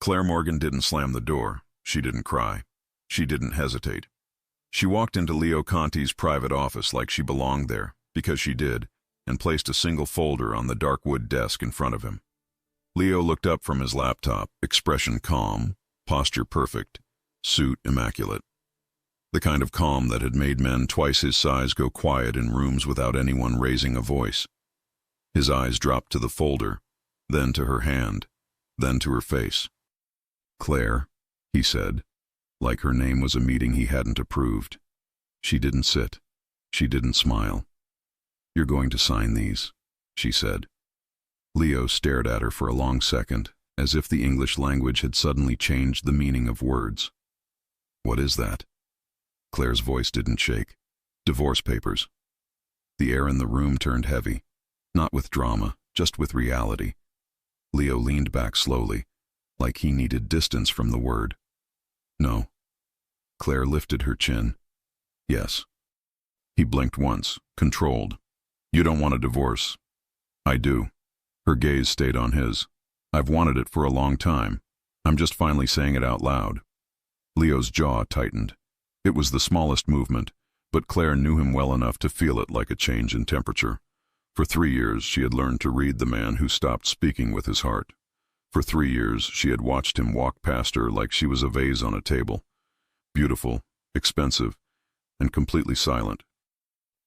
Claire Morgan didn't slam the door. She didn't cry. She didn't hesitate. She walked into Leo Conti's private office like she belonged there, because she did, and placed a single folder on the dark wood desk in front of him. Leo looked up from his laptop, expression calm, posture perfect, suit immaculate. The kind of calm that had made men twice his size go quiet in rooms without anyone raising a voice. His eyes dropped to the folder, then to her hand, then to her face. "Claire," he said, like her name was a meeting he hadn't approved. She didn't sit. She didn't smile. "You're going to sign these," she said. Leo stared at her for a long second, as if the English language had suddenly changed the meaning of words. "What is that?" Claire's voice didn't shake. "Divorce papers." The air in the room turned heavy, not with drama, just with reality. Leo leaned back slowly, like he needed distance from the word. "No." Claire lifted her chin. "Yes." He blinked once, controlled. "You don't want a divorce." "I do." Her gaze stayed on his. "I've wanted it for a long time. I'm just finally saying it out loud." Leo's jaw tightened. It was the smallest movement, but Claire knew him well enough to feel it like a change in temperature. For 3 years, she had learned to read the man who stopped speaking with his heart. For 3 years, she had watched him walk past her like she was a vase on a table. Beautiful, expensive, and completely silent.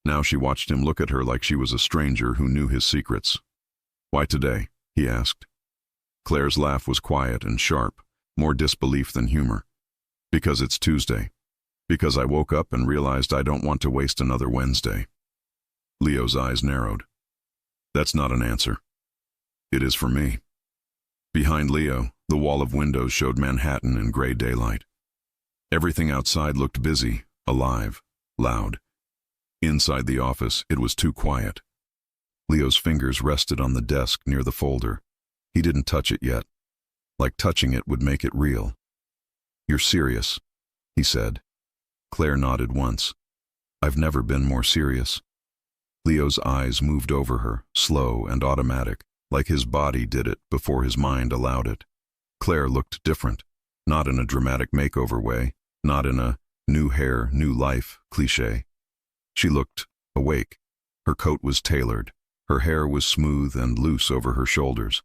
Now she watched him look at her like she was a stranger who knew his secrets. "Why today?" he asked. Claire's laugh was quiet and sharp, more disbelief than humor. "Because it's Tuesday. Because I woke up and realized I don't want to waste another Wednesday." Leo's eyes narrowed. "That's not an answer." "It is for me." Behind Leo, the wall of windows showed Manhattan in gray daylight. Everything outside looked busy, alive, loud. Inside the office, it was too quiet. Leo's fingers rested on the desk near the folder. He didn't touch it yet. Like touching it would make it real. "You're serious," he said. Claire nodded once. "I've never been more serious." Leo's eyes moved over her, slow and automatic, like his body did it before his mind allowed it. Claire looked different, not in a dramatic makeover way, not in a new hair, new life cliché. She looked awake. Her coat was tailored. Her hair was smooth and loose over her shoulders.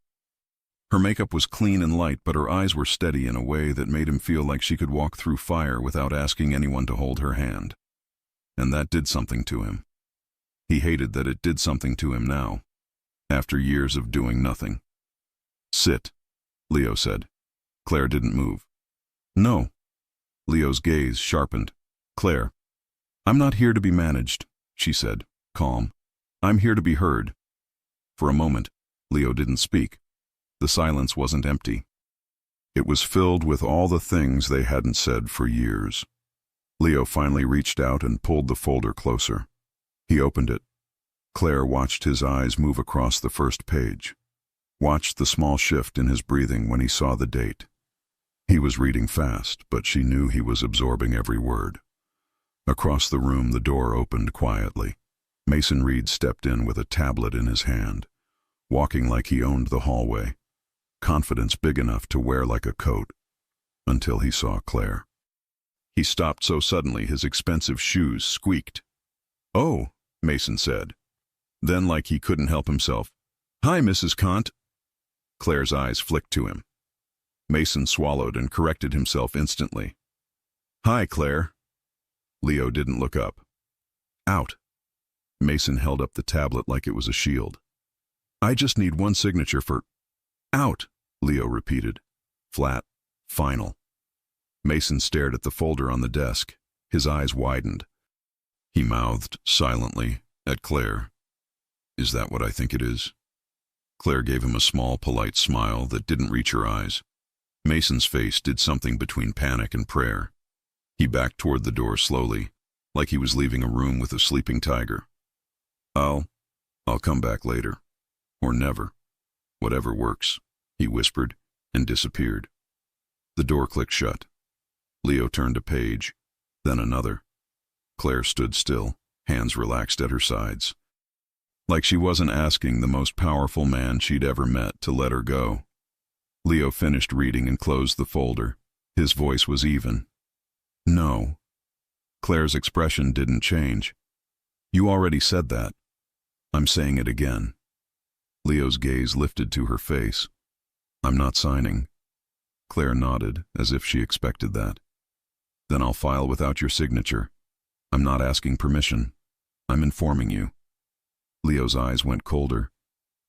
Her makeup was clean and light, but her eyes were steady in a way that made him feel like she could walk through fire without asking anyone to hold her hand. And that did something to him. He hated that it did something to him now, after years of doing nothing. "Sit," Leo said. Claire didn't move. "No." Leo's gaze sharpened. "Claire, I'm not here to be managed," she said, calm. "I'm here to be heard." For a moment, Leo didn't speak. The silence wasn't empty. It was filled with all the things they hadn't said for years. Leo finally reached out and pulled the folder closer. He opened it. Claire watched his eyes move across the first page, watched the small shift in his breathing when he saw the date. He was reading fast, but she knew he was absorbing every word. Across the room, the door opened quietly. Mason Reed stepped in with a tablet in his hand, walking like he owned the hallway, confidence big enough to wear like a coat, until he saw Claire. He stopped so suddenly his expensive shoes squeaked. "Oh," Mason said. Then, like he couldn't help himself, "Hi, Mrs. Kant." Claire's eyes flicked to him. Mason swallowed and corrected himself instantly. "Hi, Claire." Leo didn't look up. "Out." Mason held up the tablet like it was a shield. "I just need one signature for—" "Out," Leo repeated. Flat, final. Mason stared at the folder on the desk. His eyes widened. He mouthed silently at Claire. "Is that what I think it is?" Claire gave him a small, polite smile that didn't reach her eyes. Mason's face did something between panic and prayer. He backed toward the door slowly, like he was leaving a room with a sleeping tiger. I'll come back later. Or never. Whatever works," he whispered, and disappeared. The door clicked shut. Leo turned a page, then another. Claire stood still, hands relaxed at her sides. Like she wasn't asking the most powerful man she'd ever met to let her go. Leo finished reading and closed the folder. His voice was even. No. Claire's expression didn't change. You already said that. I'm saying it again. Leo's gaze lifted to her face. I'm not signing. Claire nodded, as if she expected that. Then I'll file without your signature. I'm not asking permission. I'm informing you. Leo's eyes went colder.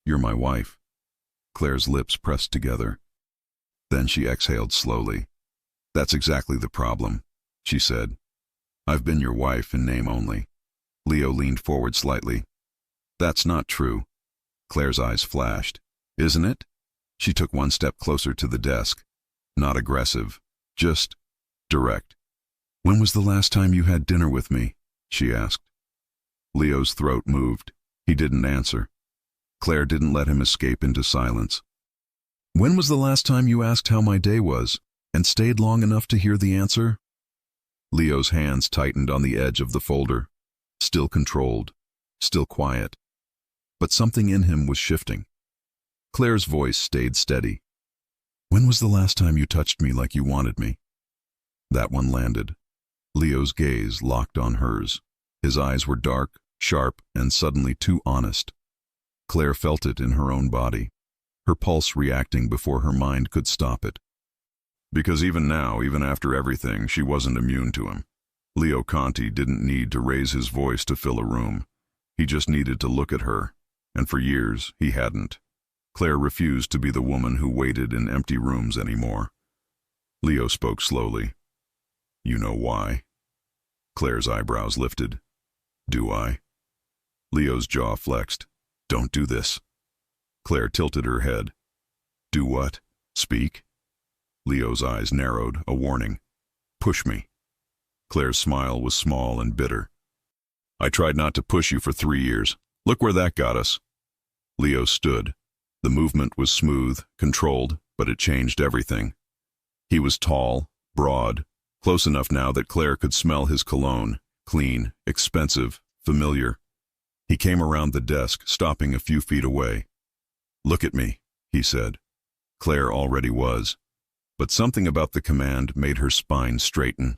You're my wife. Claire's lips pressed together. Then she exhaled slowly. That's exactly the problem, she said. I've been your wife in name only. Leo leaned forward slightly. That's not true. Claire's eyes flashed. Isn't it? She took one step closer to the desk. Not aggressive, just direct. When was the last time you had dinner with me? She asked. Leo's throat moved. He didn't answer. Claire didn't let him escape into silence. When was the last time you asked how my day was, and stayed long enough to hear the answer? Leo's hands tightened on the edge of the folder. Still controlled, still quiet. But something in him was shifting. Claire's voice stayed steady. When was the last time you touched me like you wanted me? That one landed. Leo's gaze locked on hers. His eyes were dark, sharp, and suddenly too honest. Claire felt it in her own body, her pulse reacting before her mind could stop it. Because even now, even after everything, she wasn't immune to him. Leo Conti didn't need to raise his voice to fill a room. He just needed to look at her, and for years he hadn't. Claire refused to be the woman who waited in empty rooms anymore. Leo spoke slowly. You know why? Claire's eyebrows lifted. Do I? Leo's jaw flexed. Don't do this. Claire tilted her head. Do what? Speak? Leo's eyes narrowed, a warning. Push me. Claire's smile was small and bitter. I tried not to push you for 3 years. Look where that got us. Leo stood. The movement was smooth, controlled, but it changed everything. He was tall, broad, close enough now that Claire could smell his cologne, clean, expensive, familiar. He came around the desk, stopping a few feet away. Look at me, he said. Claire already was. But something about the command made her spine straighten,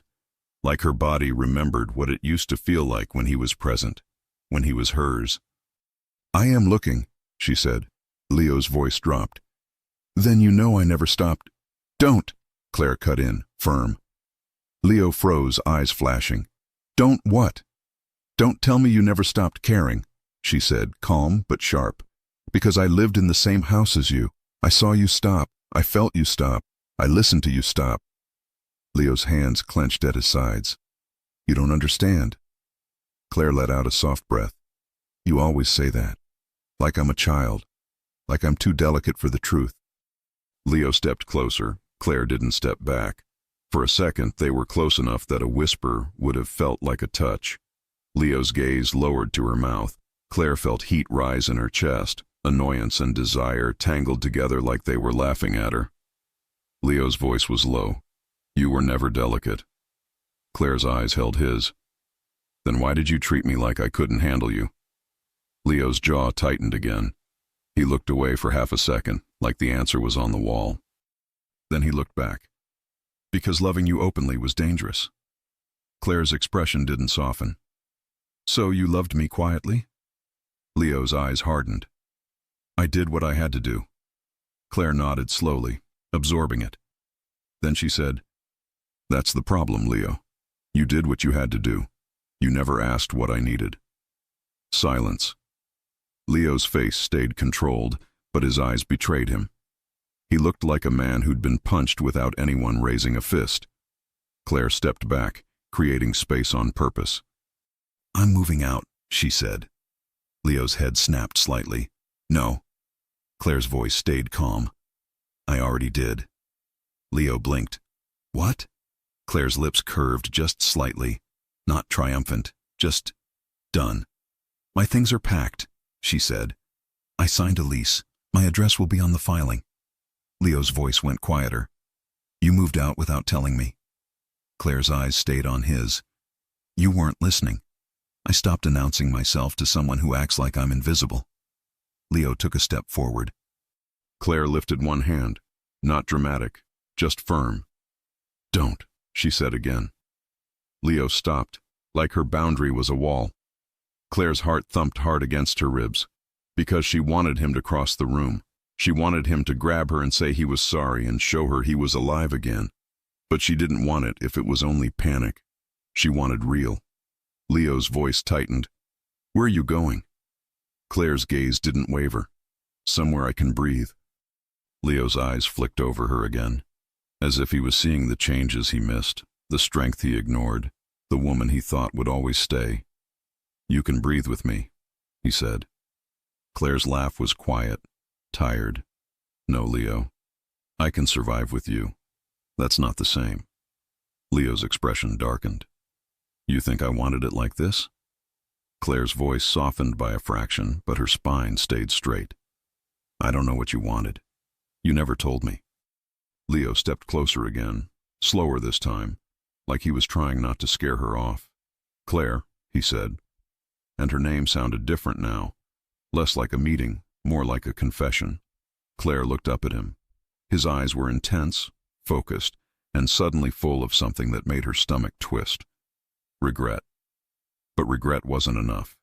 like her body remembered what it used to feel like when he was present, when he was hers. I am looking, she said. Leo's voice dropped. Then you know I never stopped. Don't, Claire cut in, firm. Leo froze, eyes flashing. Don't what? Don't tell me you never stopped caring, she said, calm but sharp. Because I lived in the same house as you. I saw you stop. I felt you stop. I listened to you stop. Leo's hands clenched at his sides. You don't understand. Claire let out a soft breath. You always say that. Like I'm a child. Like I'm too delicate for the truth. Leo stepped closer. Claire didn't step back. For a second, they were close enough that a whisper would have felt like a touch. Leo's gaze lowered to her mouth. Claire felt heat rise in her chest. Annoyance and desire tangled together like they were laughing at her. Leo's voice was low. You were never delicate. Claire's eyes held his. Then why did you treat me like I couldn't handle you? Leo's jaw tightened again. He looked away for half a second, like the answer was on the wall. Then he looked back. Because loving you openly was dangerous. Claire's expression didn't soften. So you loved me quietly? Leo's eyes hardened. I did what I had to do. Claire nodded slowly, absorbing it. Then she said, That's the problem, Leo. You did what you had to do. You never asked what I needed. Silence. Leo's face stayed controlled, but his eyes betrayed him. He looked like a man who'd been punched without anyone raising a fist. Claire stepped back, creating space on purpose. I'm moving out, she said. Leo's head snapped slightly. No. Claire's voice stayed calm. I already did. Leo blinked. What? Claire's lips curved just slightly. Not triumphant, just done. My things are packed, she said. I signed a lease. My address will be on the filing. Leo's voice went quieter. You moved out without telling me. Claire's eyes stayed on his. You weren't listening. I stopped announcing myself to someone who acts like I'm invisible. Leo took a step forward. Claire lifted one hand. Not dramatic, just firm. Don't, she said again. Leo stopped, like her boundary was a wall. Claire's heart thumped hard against her ribs, because she wanted him to cross the room. She wanted him to grab her and say he was sorry and show her he was alive again. But she didn't want it if it was only panic. She wanted real. Leo's voice tightened. Where are you going? Claire's gaze didn't waver. Somewhere I can breathe. Leo's eyes flicked over her again, as if he was seeing the changes he missed, the strength he ignored, the woman he thought would always stay. You can breathe with me, he said. Claire's laugh was quiet, tired. No, Leo. I can survive with you. That's not the same. Leo's expression darkened. You think I wanted it like this? Claire's voice softened by a fraction, but her spine stayed straight. I don't know what you wanted. You never told me. Leo stepped closer again, slower this time, like he was trying not to scare her off. Claire, he said, and her name sounded different now, less like a meeting, more like a confession. Claire looked up at him. His eyes were intense, focused, and suddenly full of something that made her stomach twist. Regret. But regret wasn't enough.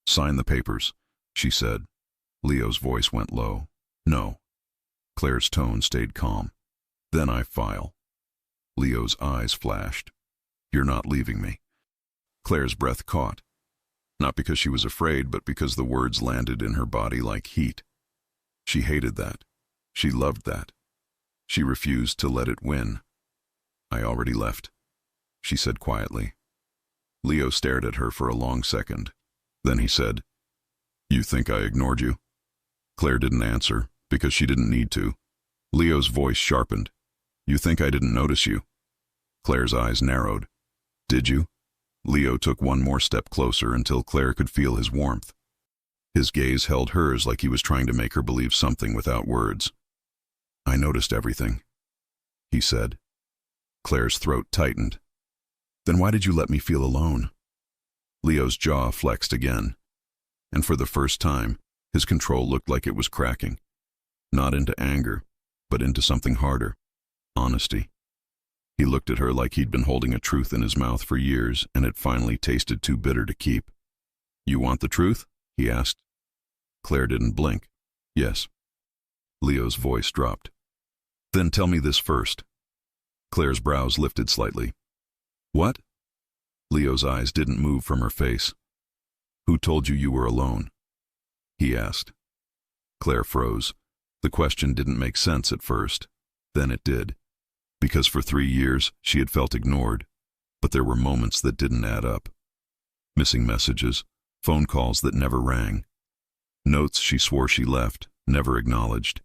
Sign the papers, she said. Leo's voice went low. No. Claire's tone stayed calm. Then I file. Leo's eyes flashed. You're not leaving me. Claire's breath caught. Not because she was afraid, but because the words landed in her body like heat. She hated that. She loved that. She refused to let it win. I already left, she said quietly. Leo stared at her for a long second. Then he said, You think I ignored you? Claire didn't answer, because she didn't need to. Leo's voice sharpened. You think I didn't notice you? Claire's eyes narrowed. Did you? Leo took one more step closer until Claire could feel his warmth. His gaze held hers like he was trying to make her believe something without words. I noticed everything, he said. Claire's throat tightened. Then why did you let me feel alone? Leo's jaw flexed again, and for the first time, his control looked like it was cracking. Not into anger, but into something harder. Honesty. He looked at her like he'd been holding a truth in his mouth for years, and it finally tasted too bitter to keep. You want the truth? He asked. Claire didn't blink. Yes. Leo's voice dropped. Then tell me this first. Claire's brows lifted slightly. What? Leo's eyes didn't move from her face. Who told you were alone? He asked. Claire froze. The question didn't make sense at first. Then it did. Because for 3 years she had felt ignored, but there were moments that didn't add up. Missing messages, phone calls that never rang. Notes she swore she left, never acknowledged.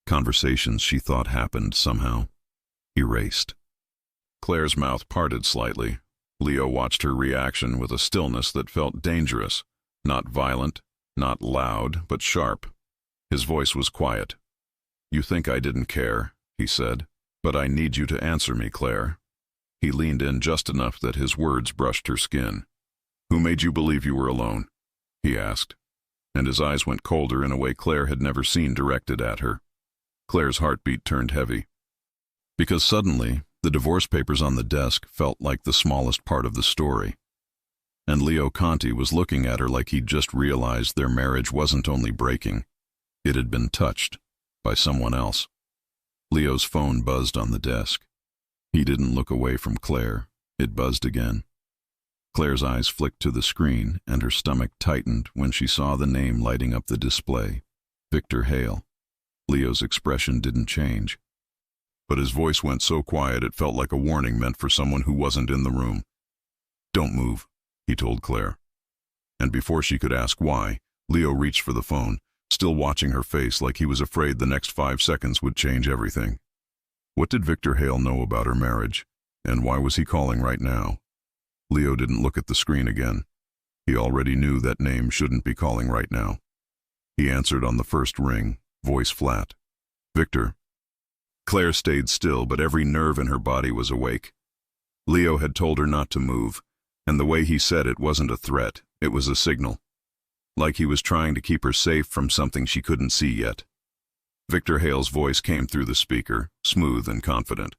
Conversations she thought happened somehow. Erased. Claire's mouth parted slightly. Leo watched her reaction with a stillness that felt dangerous, not violent, not loud, but sharp. His voice was quiet. You think I didn't care, he said, but I need you to answer me, Claire. He leaned in just enough that his words brushed her skin. Who made you believe you were alone? He asked, and his eyes went colder in a way Claire had never seen directed at her. Claire's heartbeat turned heavy. Because suddenly, the divorce papers on the desk felt like the smallest part of the story. And Leo Conti was looking at her like he'd just realized their marriage wasn't only breaking, it had been touched by someone else. Leo's phone buzzed on the desk. He didn't look away from Claire. It buzzed again. Claire's eyes flicked to the screen, and her stomach tightened when she saw the name lighting up the display. Victor Hale. Leo's expression didn't change. But his voice went so quiet it felt like a warning meant for someone who wasn't in the room. Don't move, he told Claire. And before she could ask why, Leo reached for the phone, still watching her face like he was afraid the next 5 seconds would change everything. What did Victor Hale know about her marriage, and why was he calling right now? Leo didn't look at the screen again. He already knew that name shouldn't be calling right now. He answered on the first ring, voice flat. Victor. Claire stayed still, but every nerve in her body was awake. Leo had told her not to move, and the way he said it wasn't a threat, it was a signal. Like he was trying to keep her safe from something she couldn't see yet. Victor Hale's voice came through the speaker, smooth and confident.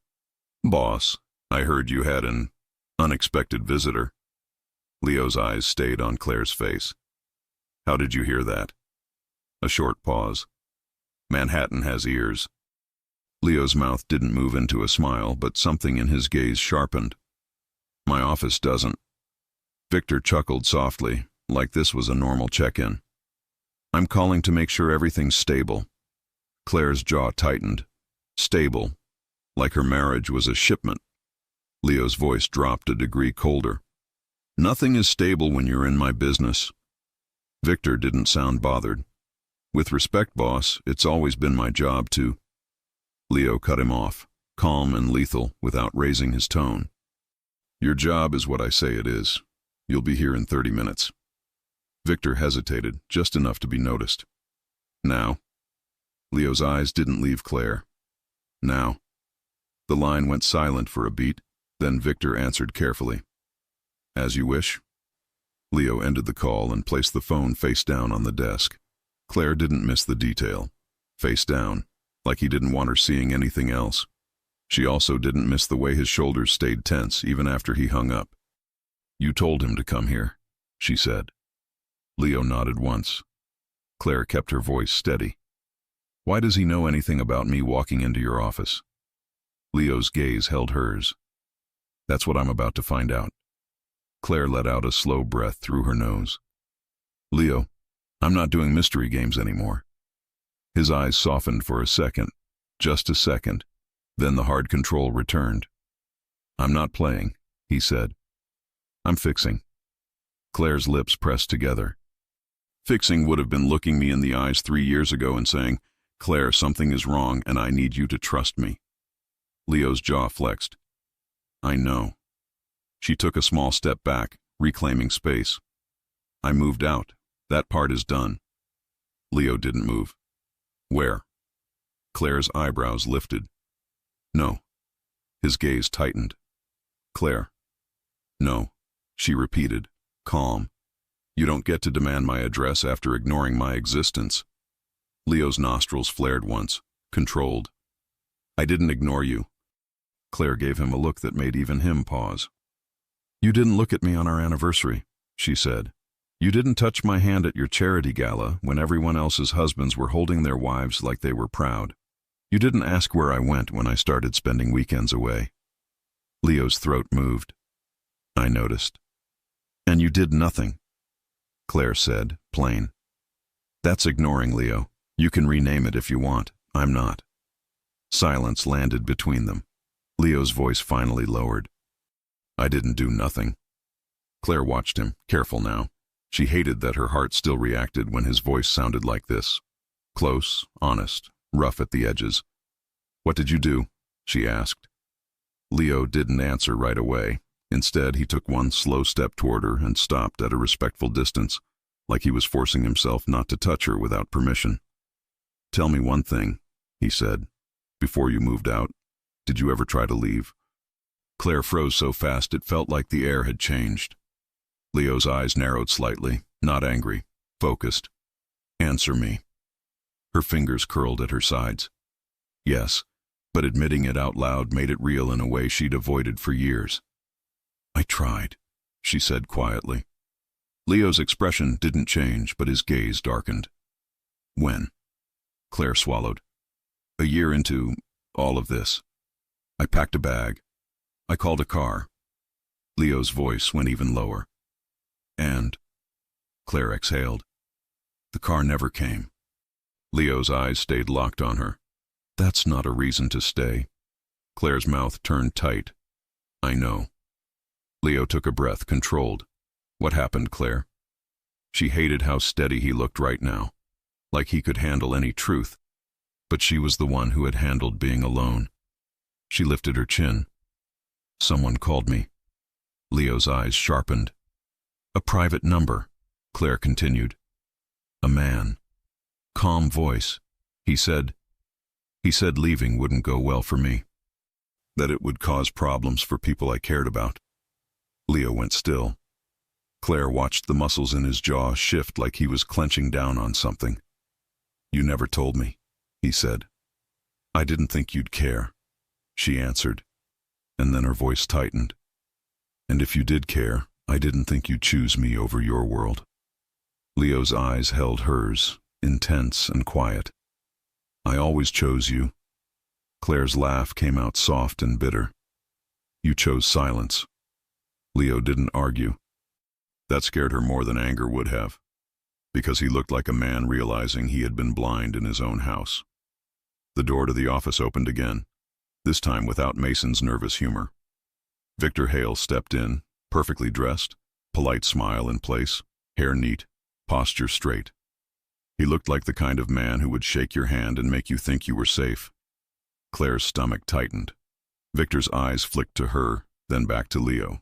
"Boss, I heard you had an unexpected visitor." Leo's eyes stayed on Claire's face. "How did you hear that?" A short pause. "Manhattan has ears." Leo's mouth didn't move into a smile, but something in his gaze sharpened. "My office doesn't." Victor chuckled softly, like this was a normal check-in. "I'm calling to make sure everything's stable." Claire's jaw tightened. Stable, like her marriage was a shipment. Leo's voice dropped a degree colder. "Nothing is stable when you're in my business." Victor didn't sound bothered. "With respect, boss, it's always been my job to—" Leo cut him off, calm and lethal, without raising his tone. "Your job is what I say it is. You'll be here in 30 minutes. Victor hesitated, just enough to be noticed. "Now?" Leo's eyes didn't leave Claire. "Now." The line went silent for a beat, then Victor answered carefully. "As you wish." Leo ended the call and placed the phone face down on the desk. Claire didn't miss the detail. Face down, like he didn't want her seeing anything else. She also didn't miss the way his shoulders stayed tense even after he hung up. "You told him to come here," she said. Leo nodded once. Claire kept her voice steady. "Why does he know anything about me walking into your office?" Leo's gaze held hers. "That's what I'm about to find out." Claire let out a slow breath through her nose. "Leo, I'm not doing mystery games anymore." His eyes softened for a second, just a second, then the hard control returned. "I'm not playing," he said. "I'm fixing." Claire's lips pressed together. Fixing would have been looking me in the eyes 3 years ago and saying, "Claire, something is wrong and I need you to trust me." Leo's jaw flexed. "I know." She took a small step back, reclaiming space. "I moved out. That part is done." Leo didn't move. "Where?" Claire's eyebrows lifted. "No." His gaze tightened. "Claire." "No," she repeated, calm. "You don't get to demand my address after ignoring my existence." Leo's nostrils flared once, controlled. "I didn't ignore you." Claire gave him a look that made even him pause. "You didn't look at me on our anniversary," she said. "You didn't touch my hand at your charity gala when everyone else's husbands were holding their wives like they were proud. You didn't ask where I went when I started spending weekends away." Leo's throat moved. "I noticed." "And you did nothing," Claire said, plain. "That's ignoring, Leo. You can rename it if you want. I'm not." Silence landed between them. Leo's voice finally lowered. "I didn't do nothing." Claire watched him, careful now. She hated that her heart still reacted when his voice sounded like this. Close, honest, rough at the edges. "What did you do?" she asked. Leo didn't answer right away. Instead, he took one slow step toward her and stopped at a respectful distance, like he was forcing himself not to touch her without permission. "Tell me one thing," he said. "Before you moved out, did you ever try to leave?" Claire froze so fast it felt like the air had changed. Leo's eyes narrowed slightly, not angry, focused. "Answer me." Her fingers curled at her sides. "Yes," but admitting it out loud made it real in a way she'd avoided for years. "I tried," she said quietly. Leo's expression didn't change, but his gaze darkened. "When?" Claire swallowed. "A year into all of this. I packed a bag. I called a car." Leo's voice went even lower. "And?" Claire exhaled. "The car never came." Leo's eyes stayed locked on her. "That's not a reason to stay." Claire's mouth turned tight. "I know." Leo took a breath, controlled. "What happened, Claire?" She hated how steady he looked right now, like he could handle any truth. But she was the one who had handled being alone. She lifted her chin. "Someone called me." Leo's eyes sharpened. "A private number," Claire continued. "A man. Calm voice. He said leaving wouldn't go well for me. That it would cause problems for people I cared about." Leo went still. Claire watched the muscles in his jaw shift like he was clenching down on something. "You never told me," he said. I didn't think you'd care, she answered, and then her voice tightened. And if you did care, I didn't think you'd choose me over your world. Leo's eyes held hers, intense and quiet. I always chose you. Claire's laugh came out soft and bitter. You chose silence. Leo didn't argue. That scared her more than anger would have, because he looked like a man realizing he had been blind in his own house. The door to the office opened again, this time without Mason's nervous humor. Victor Hale stepped in, perfectly dressed, polite smile in place, hair neat, posture straight. He looked like the kind of man who would shake your hand and make you think you were safe. Claire's stomach tightened. Victor's eyes flicked to her, then back to Leo.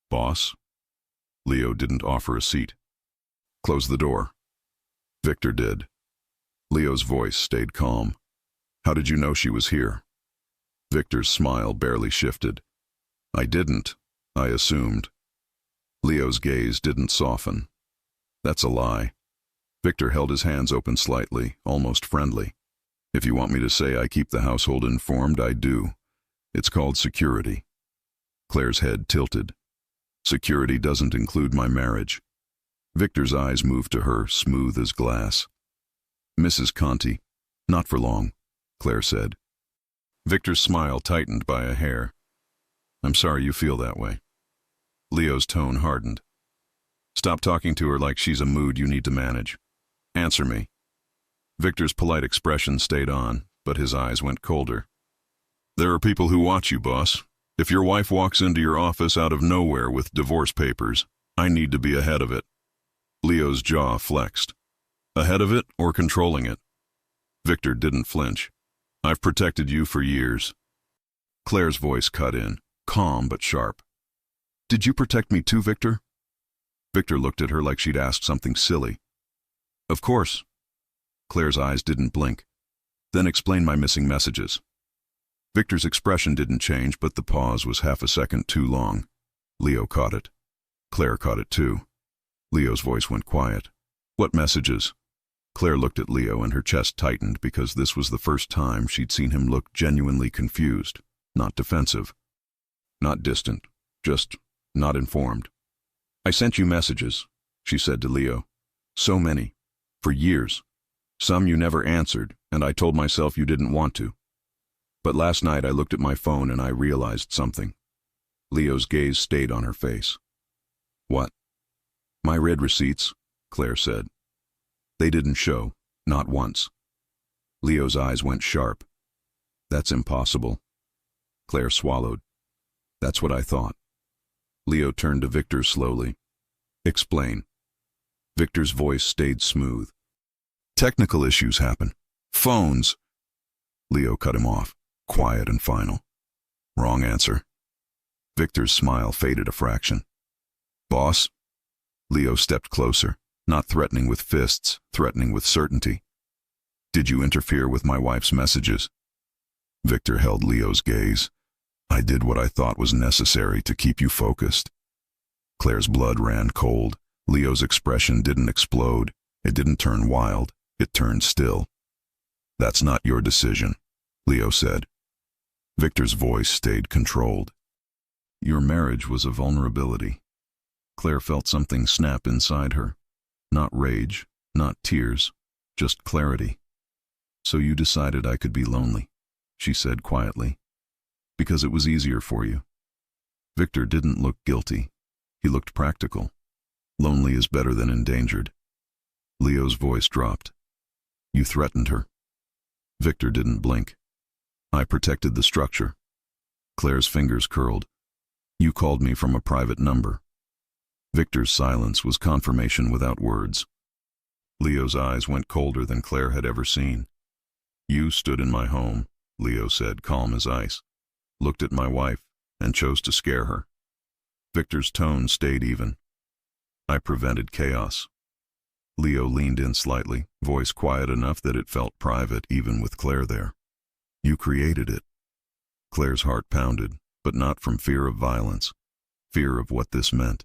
Boss? Leo didn't offer a seat. Close the door. Victor did. Leo's voice stayed calm. How did you know she was here? Victor's smile barely shifted. I didn't. I assumed. Leo's gaze didn't soften. That's a lie. Victor held his hands open slightly, almost friendly. If you want me to say I keep the household informed, I do. It's called security. Claire's head tilted. Security doesn't include my marriage. Victor's eyes moved to her, smooth as glass. Mrs. Conti, not for long, Claire said. Victor's smile tightened by a hair. I'm sorry you feel that way. Leo's tone hardened. Stop talking to her like she's a mood you need to manage. Answer me. Victor's polite expression stayed on, but his eyes went colder. There are people who watch you, boss. If your wife walks into your office out of nowhere with divorce papers, I need to be ahead of it. Leo's jaw flexed. Ahead of it or controlling it? Victor didn't flinch. I've protected you for years. Claire's voice cut in, calm but sharp. Did you protect me too, Victor? Victor looked at her like she'd asked something silly. Of course. Claire's eyes didn't blink. Then explain my missing messages. Victor's expression didn't change, but the pause was half a second too long. Leo caught it. Claire caught it too. Leo's voice went quiet. What messages? Claire looked at Leo and her chest tightened because this was the first time she'd seen him look genuinely confused, not defensive. Not distant, just not informed. I sent you messages, she said to Leo. So many. For years. Some you never answered, and I told myself you didn't want to. But last night I looked at my phone and I realized something. Leo's gaze stayed on her face. What? My read receipts, Claire said. They didn't show, not once. Leo's eyes went sharp. That's impossible. Claire swallowed. That's what I thought. Leo turned to Victor slowly. Explain. Victor's voice stayed smooth. Technical issues happen. Phones. Leo cut him off, quiet and final. Wrong answer. Victor's smile faded a fraction. Boss? Leo stepped closer, not threatening with fists, threatening with certainty. Did you interfere with my wife's messages? Victor held Leo's gaze. I did what I thought was necessary to keep you focused. Claire's blood ran cold. Leo's expression didn't explode. It didn't turn wild. It turned still. That's not your decision, Leo said. Victor's voice stayed controlled. Your marriage was a vulnerability. Claire felt something snap inside her. Not rage, not tears, just clarity. So you decided I could be lonely, she said quietly. Because it was easier for you. Victor didn't look guilty. He looked practical. Lonely is better than endangered. Leo's voice dropped. You threatened her. Victor didn't blink. I protected the structure. Claire's fingers curled. You called me from a private number. Victor's silence was confirmation without words. Leo's eyes went colder than Claire had ever seen. You stood in my home, Leo said, calm as ice. Looked at my wife and chose to scare her. Victor's tone stayed even. I prevented chaos. Leo leaned in slightly, voice quiet enough that it felt private even with Claire there. You created it. Claire's heart pounded, but not from fear of violence. Fear of what this meant.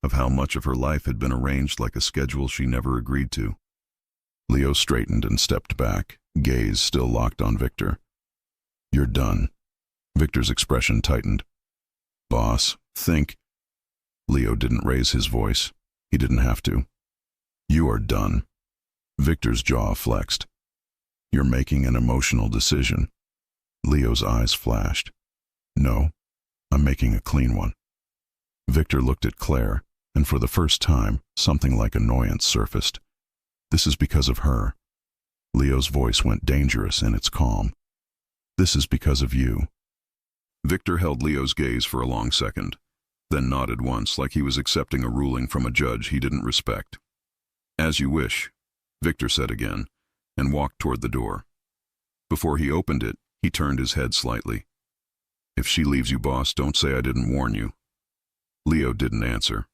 Of how much of her life had been arranged like a schedule she never agreed to. Leo straightened and stepped back, gaze still locked on Victor. "You're done." Victor's expression tightened. "Boss, think." Leo didn't raise his voice. He didn't have to. "You are done." Victor's jaw flexed. "You're making an emotional decision." Leo's eyes flashed. "No, I'm making a clean one." Victor looked at Claire, and for the first time, something like annoyance surfaced. "This is because of her." Leo's voice went dangerous in its calm. "This is because of you." Victor held Leo's gaze for a long second, then nodded once like he was accepting a ruling from a judge he didn't respect. "As you wish," Victor said again, and walked toward the door. Before he opened it, he turned his head slightly. "If she leaves you, boss, don't say I didn't warn you." Leo didn't answer.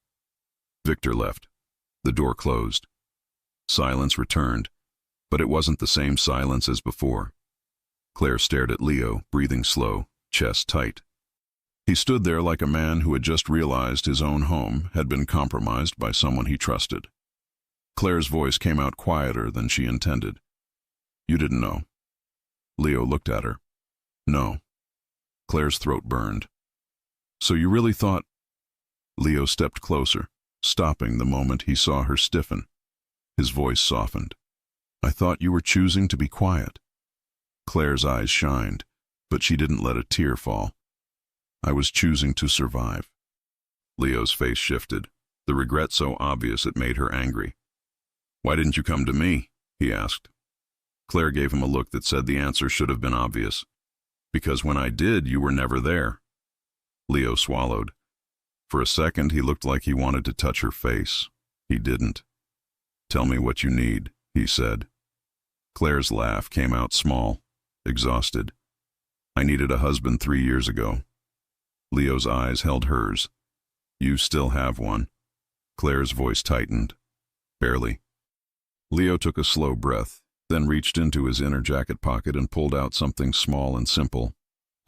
Victor left. The door closed. Silence returned, but it wasn't the same silence as before. Claire stared at Leo, breathing slow, chest tight. He stood there like a man who had just realized his own home had been compromised by someone he trusted. Claire's voice came out quieter than she intended. "You didn't know." Leo looked at her. "No." Claire's throat burned. "So you really thought—" Leo stepped closer, stopping the moment he saw her stiffen. His voice softened. "I thought you were choosing to be quiet." Claire's eyes shined, but she didn't let a tear fall. "I was choosing to survive." Leo's face shifted, the regret so obvious it made her angry. "Why didn't you come to me?" he asked. Claire gave him a look that said the answer should have been obvious. "Because when I did, you were never there." Leo swallowed. For a second, he looked like he wanted to touch her face. He didn't. "Tell me what you need," he said. Claire's laugh came out small, exhausted. "I needed a husband 3 years ago." Leo's eyes held hers. "You still have one." Claire's voice tightened. "Barely." Leo took a slow breath, then reached into his inner jacket pocket and pulled out something small and simple,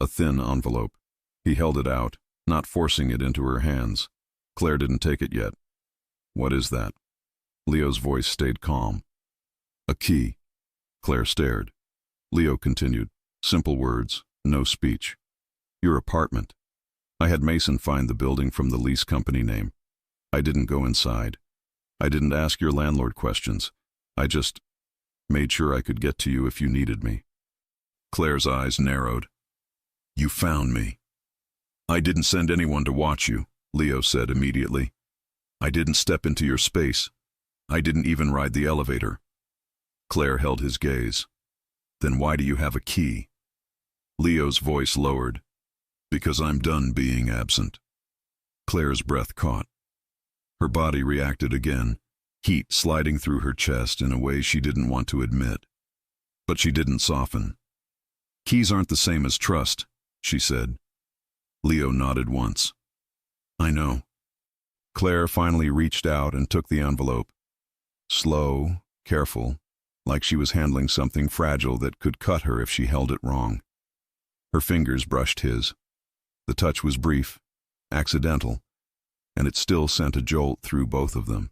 a thin envelope. He held it out, not forcing it into her hands. Claire didn't take it yet. "What is that?" Leo's voice stayed calm. "A key." Claire stared. Leo continued, simple words, no speech. "Your apartment. I had Mason find the building from the lease company name. I didn't go inside. I didn't ask your landlord questions. I just made sure I could get to you if you needed me." Claire's eyes narrowed. "You found me." "I didn't send anyone to watch you," Leo said immediately. "I didn't step into your space. I didn't even ride the elevator." Claire held his gaze. "Then why do you have a key?" Leo's voice lowered. "Because I'm done being absent." Claire's breath caught. Her body reacted again, heat sliding through her chest in a way she didn't want to admit. But she didn't soften. "Keys aren't the same as trust," she said. Leo nodded once. "I know." Claire finally reached out and took the envelope. Slow, careful, like she was handling something fragile that could cut her if she held it wrong. Her fingers brushed his. The touch was brief, accidental, and it still sent a jolt through both of them.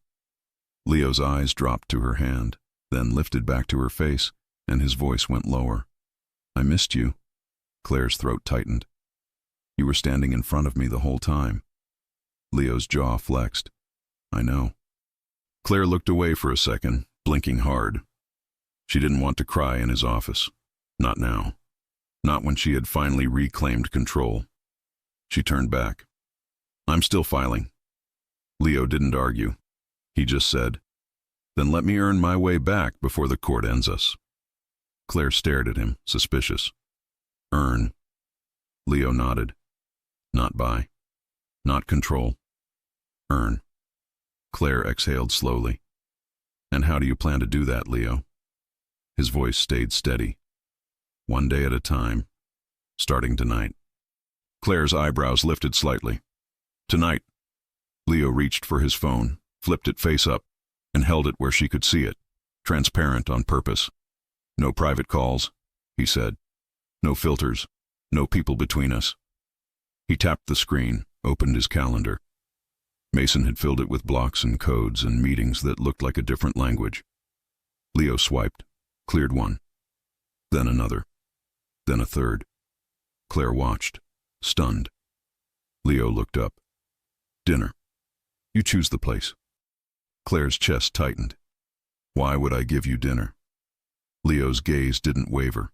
Leo's eyes dropped to her hand, then lifted back to her face, and his voice went lower. "I missed you." Claire's throat tightened. "You were standing in front of me the whole time." Leo's jaw flexed. "I know." Claire looked away for a second, blinking hard. She didn't want to cry in his office. Not now. Not when she had finally reclaimed control. She turned back. "I'm still filing." Leo didn't argue. He just said, "Then let me earn my way back before the court ends us." Claire stared at him, suspicious. "Earn." Leo nodded. "Not buy. Not control. Earn." Claire exhaled slowly. "And how do you plan to do that, Leo?" His voice stayed steady. "One day at a time. Starting tonight." Claire's eyebrows lifted slightly. "Tonight." Leo reached for his phone, flipped it face up, and held it where she could see it, transparent on purpose. "No private calls," he said. "No filters. No people between us." He tapped the screen, opened his calendar. Mason had filled it with blocks and codes and meetings that looked like a different language. Leo swiped, cleared one. Then another. Then a third. Claire watched, stunned. Leo looked up. Dinner. You choose the place. Claire's chest tightened. Why would I give you dinner? Leo's gaze didn't waver.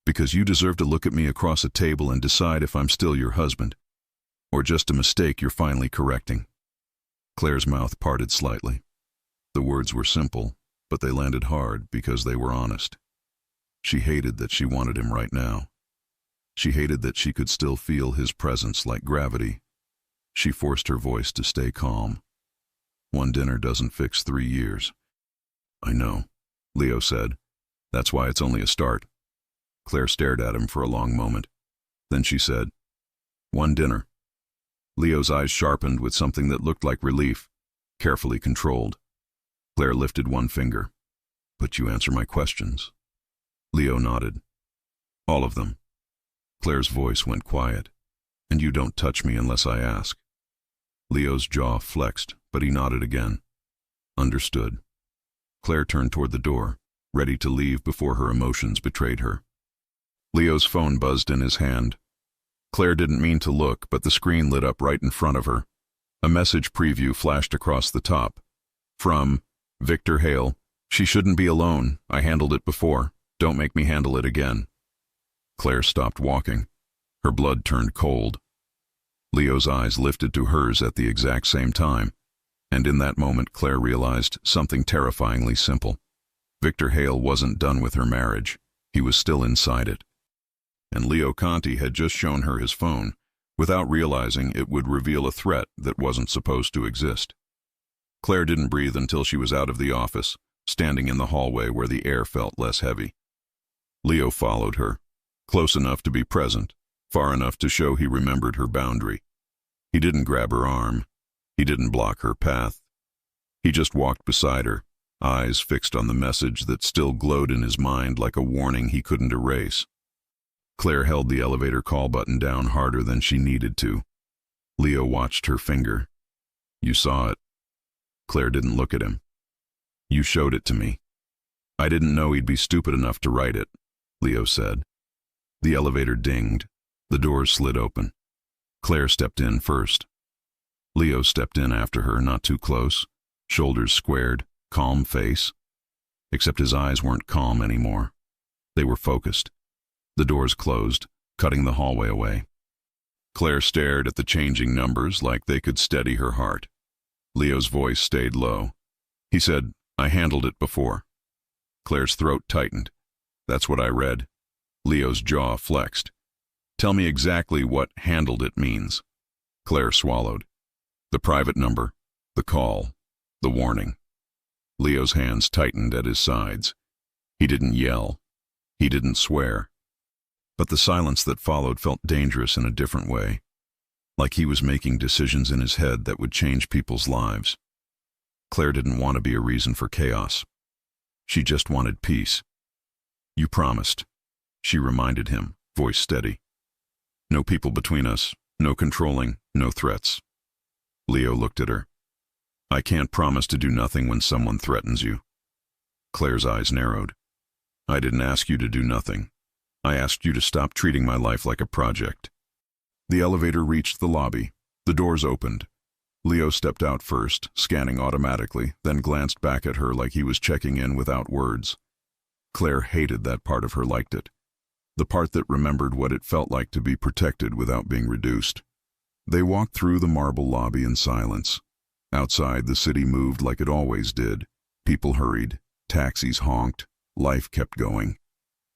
Because you deserve to look at me across a table and decide if I'm still your husband, or just a mistake you're finally correcting. Claire's mouth parted slightly. The words were simple, but they landed hard because they were honest. She hated that she wanted him right now. She hated that she could still feel his presence like gravity. She forced her voice to stay calm. One dinner doesn't fix 3 years. I know, Leo said. That's why it's only a start. Claire stared at him for a long moment. Then she said, one dinner. Leo's eyes sharpened with something that looked like relief, carefully controlled. Claire lifted one finger. But you answer my questions. Leo nodded. All of them. Claire's voice went quiet. And you don't touch me unless I ask. Leo's jaw flexed, but he nodded again. Understood. Claire turned toward the door, ready to leave before her emotions betrayed her. Leo's phone buzzed in his hand. Claire didn't mean to look, but the screen lit up right in front of her. A message preview flashed across the top. From Victor Hale. She shouldn't be alone. I handled it before. Don't make me handle it again. Claire stopped walking. Her blood turned cold. Leo's eyes lifted to hers at the exact same time, and in that moment Claire realized something terrifyingly simple. Victor Hale wasn't done with her marriage. He was still inside it. And Leo Conti had just shown her his phone, without realizing it would reveal a threat that wasn't supposed to exist. Claire didn't breathe until she was out of the office, standing in the hallway where the air felt less heavy. Leo followed her, close enough to be present, far enough to show he remembered her boundary. He didn't grab her arm. He didn't block her path. He just walked beside her, eyes fixed on the message that still glowed in his mind like a warning he couldn't erase. Claire held the elevator call button down harder than she needed to. Leo watched her finger. You saw it. Claire didn't look at him. You showed it to me. I didn't know he'd be stupid enough to write it, Leo said. The elevator dinged. The doors slid open. Claire stepped in first. Leo stepped in after her, not too close, shoulders squared, calm face. Except his eyes weren't calm anymore. They were focused. The doors closed, cutting the hallway away. Claire stared at the changing numbers like they could steady her heart. Leo's voice stayed low. He said, I handled it before. Claire's throat tightened. That's what I read. Leo's jaw flexed. Tell me exactly what handled it means. Claire swallowed. The private number, the call, the warning. Leo's hands tightened at his sides. He didn't yell. He didn't swear. But the silence that followed felt dangerous in a different way, like he was making decisions in his head that would change people's lives. Claire didn't want to be a reason for chaos. She just wanted peace. You promised, she reminded him, voice steady. No people between us, no controlling, no threats. Leo looked at her. I can't promise to do nothing when someone threatens you. Claire's eyes narrowed. I didn't ask you to do nothing. I asked you to stop treating my life like a project. The elevator reached the lobby. The doors opened. Leo stepped out first, scanning automatically, then glanced back at her like he was checking in without words. Claire hated that part of her, liked it. The part that remembered what it felt like to be protected without being reduced. They walked through the marble lobby in silence. Outside, the city moved like it always did. People hurried. Taxis honked. Life kept going.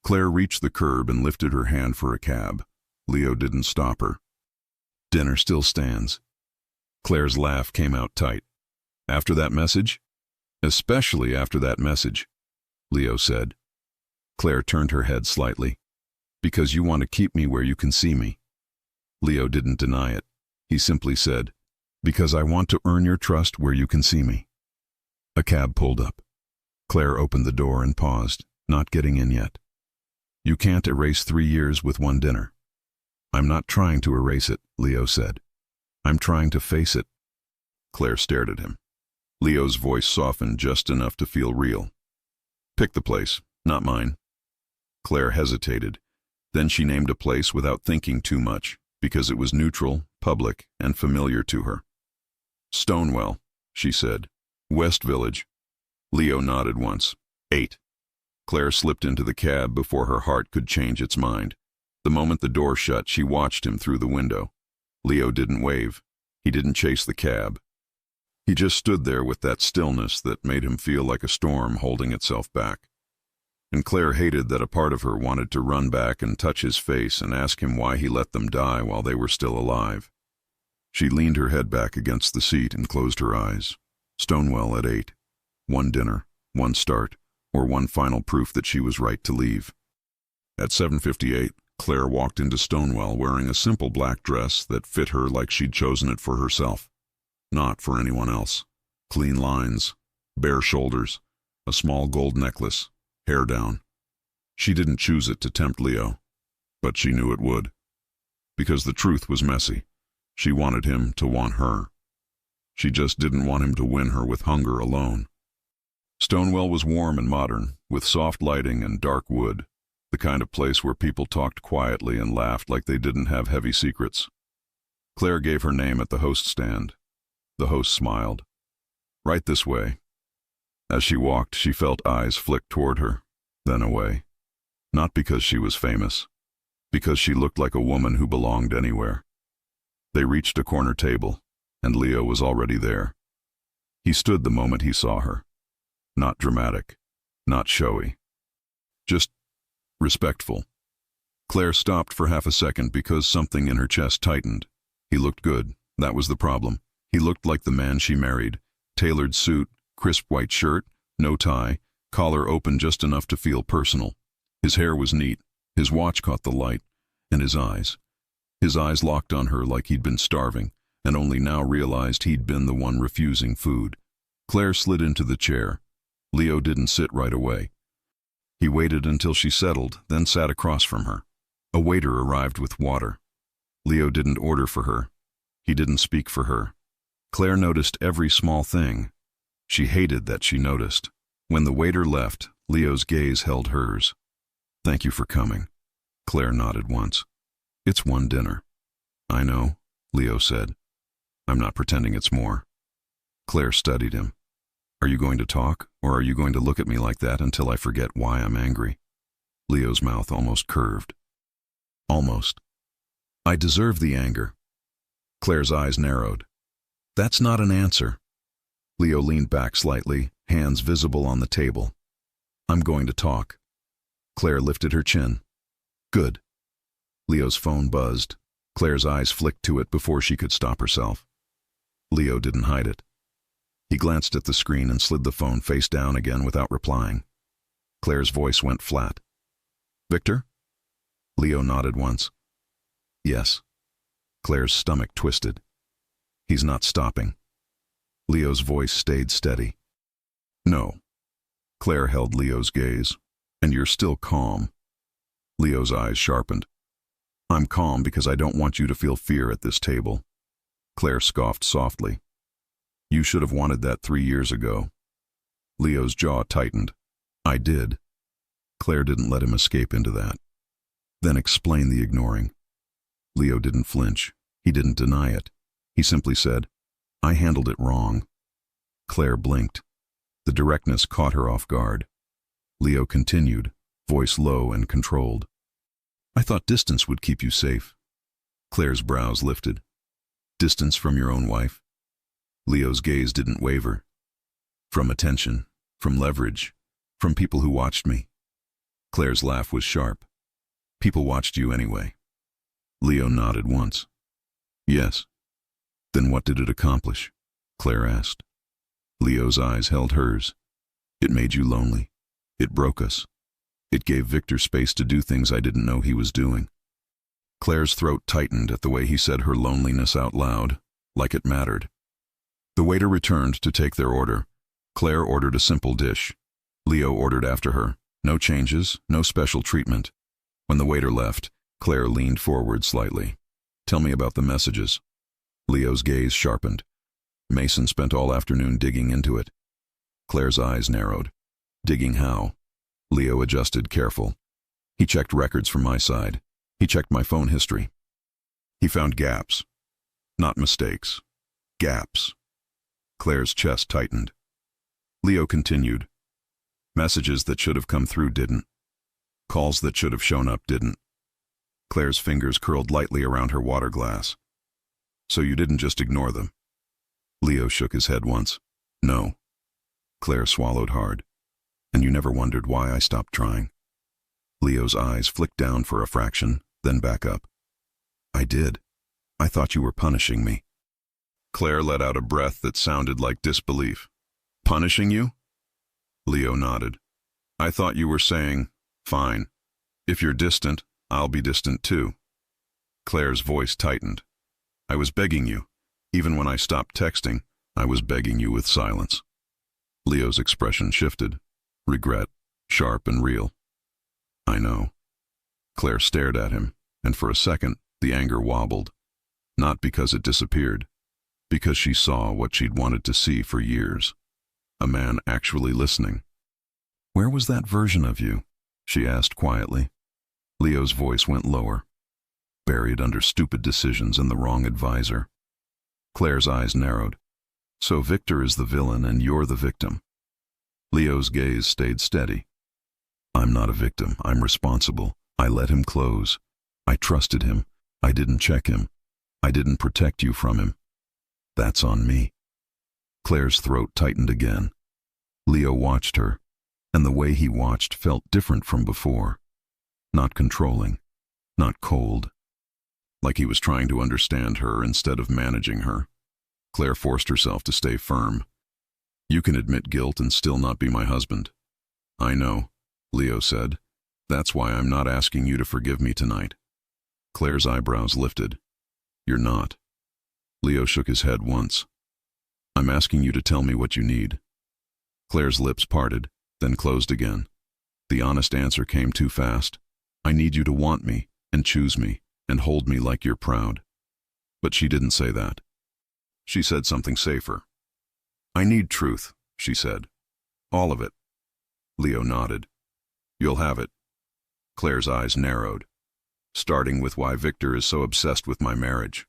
Claire reached the curb and lifted her hand for a cab. Leo didn't stop her. Dinner still stands. Claire's laugh came out tight. After that message? Especially after that message, Leo said. Claire turned her head slightly. Because you want to keep me where you can see me. Leo didn't deny it. He simply said, because I want to earn your trust where you can see me. A cab pulled up. Claire opened the door and paused, not getting in yet. You can't erase 3 years with one dinner. I'm not trying to erase it, Leo said. I'm trying to face it. Claire stared at him. Leo's voice softened just enough to feel real. Pick the place, not mine. Claire hesitated. Then she named a place without thinking too much, because it was neutral, public, and familiar to her. Stonewell, she said. West Village. Leo nodded once. 8. Claire slipped into the cab before her heart could change its mind. The moment the door shut, she watched him through the window. Leo didn't wave. He didn't chase the cab. He just stood there with that stillness that made him feel like a storm holding itself back. And Claire hated that a part of her wanted to run back and touch his face and ask him why he let them die while they were still alive. She leaned her head back against the seat and closed her eyes. Stonewell at 8. One dinner, one start, or one final proof that she was right to leave. At 7:58, Claire walked into Stonewell wearing a simple black dress that fit her like she'd chosen it for herself, not for anyone else. Clean lines, bare shoulders, a small gold necklace, hair down. She didn't choose it to tempt Leo, but she knew it would. Because the truth was messy. She wanted him to want her. She just didn't want him to win her with hunger alone. Stonewell was warm and modern, with soft lighting and dark wood, the kind of place where people talked quietly and laughed like they didn't have heavy secrets. Claire gave her name at the host stand. The host smiled. Right this way. As she walked, she felt eyes flick toward her, then away. Not because she was famous, because she looked like a woman who belonged anywhere. They reached a corner table, and Leo was already there. He stood the moment he saw her. Not dramatic, not showy. Just respectful. Claire stopped for half a second because something in her chest tightened. He looked good, that was the problem. He looked like the man she married. Tailored suit, crisp white shirt, no tie, collar open just enough to feel personal. His hair was neat, his watch caught the light, and his eyes. His eyes locked on her like he'd been starving, and only now realized he'd been the one refusing food. Claire slid into the chair. Leo didn't sit right away. He waited until she settled, then sat across from her. A waiter arrived with water. Leo didn't order for her. He didn't speak for her. Claire noticed every small thing. She hated that she noticed. When the waiter left, Leo's gaze held hers. Thank you for coming. Claire nodded once. It's one dinner. I know, Leo said. I'm not pretending it's more. Claire studied him. Are you going to talk, or are you going to look at me like that until I forget why I'm angry? Leo's mouth almost curved. Almost. I deserve the anger. Claire's eyes narrowed. That's not an answer. Leo leaned back slightly, hands visible on the table. I'm going to talk. Claire lifted her chin. Good. Leo's phone buzzed. Claire's eyes flicked to it before she could stop herself. Leo didn't hide it. He glanced at the screen and slid the phone face down again without replying. Claire's voice went flat. Victor? Leo nodded once. Yes. Claire's stomach twisted. He's not stopping. Leo's voice stayed steady. No. Claire held Leo's gaze. And you're still calm. Leo's eyes sharpened. I'm calm because I don't want you to feel fear at this table. Claire scoffed softly. You should have wanted that 3 years ago. Leo's jaw tightened. I did. Claire didn't let him escape into that. Then explain the ignoring. Leo didn't flinch. He didn't deny it. He simply said, I handled it wrong. Claire blinked. The directness caught her off guard. Leo continued, voice low and controlled. I thought distance would keep you safe. Claire's brows lifted. Distance from your own wife? Leo's gaze didn't waver. From attention, from leverage, from people who watched me. Claire's laugh was sharp. People watched you anyway. Leo nodded once. Yes. Then what did it accomplish? Claire asked. Leo's eyes held hers. It made you lonely. It broke us. It gave Victor space to do things I didn't know he was doing. Claire's throat tightened at the way he said her loneliness out loud, like it mattered. The waiter returned to take their order. Claire ordered a simple dish. Leo ordered after her. No changes, no special treatment. When the waiter left, Claire leaned forward slightly. Tell me about the messages. Leo's gaze sharpened. Mason spent all afternoon digging into it. Claire's eyes narrowed. Digging how? Leo adjusted, careful. He checked records from my side. He checked my phone history. He found gaps. Not mistakes. Gaps. Claire's chest tightened. Leo continued. Messages that should have come through didn't. Calls that should have shown up didn't. Claire's fingers curled lightly around her water glass. So you didn't just ignore them? Leo shook his head once. No. Claire swallowed hard. And you never wondered why I stopped trying? Leo's eyes flicked down for a fraction, then back up. I did. I thought you were punishing me. Claire let out a breath that sounded like disbelief. Punishing you? Leo nodded. I thought you were saying, fine. If you're distant, I'll be distant too. Claire's voice tightened. I was begging you. Even when I stopped texting, I was begging you with silence. Leo's expression shifted. Regret, sharp and real. I know. Claire stared at him, and for a second, the anger wobbled. Not because it disappeared, because she saw what she'd wanted to see for years. A man actually listening. Where was that version of you? She asked quietly. Leo's voice went lower. Buried under stupid decisions and the wrong advisor. Claire's eyes narrowed. So Victor is the villain and you're the victim. Leo's gaze stayed steady. I'm not a victim. I'm responsible. I let him close. I trusted him. I didn't check him. I didn't protect you from him. That's on me. Claire's throat tightened again. Leo watched her, and the way he watched felt different from before. Not controlling, not cold. Like he was trying to understand her instead of managing her. Claire forced herself to stay firm. You can admit guilt and still not be my husband. I know, Leo said. That's why I'm not asking you to forgive me tonight. Claire's eyebrows lifted. You're not. Leo shook his head once. I'm asking you to tell me what you need. Claire's lips parted, then closed again. The honest answer came too fast. I need you to want me, and choose me, and hold me like you're proud. But she didn't say that. She said something safer. I need truth, she said. All of it. Leo nodded. You'll have it. Claire's eyes narrowed. Starting with why Victor is so obsessed with my marriage.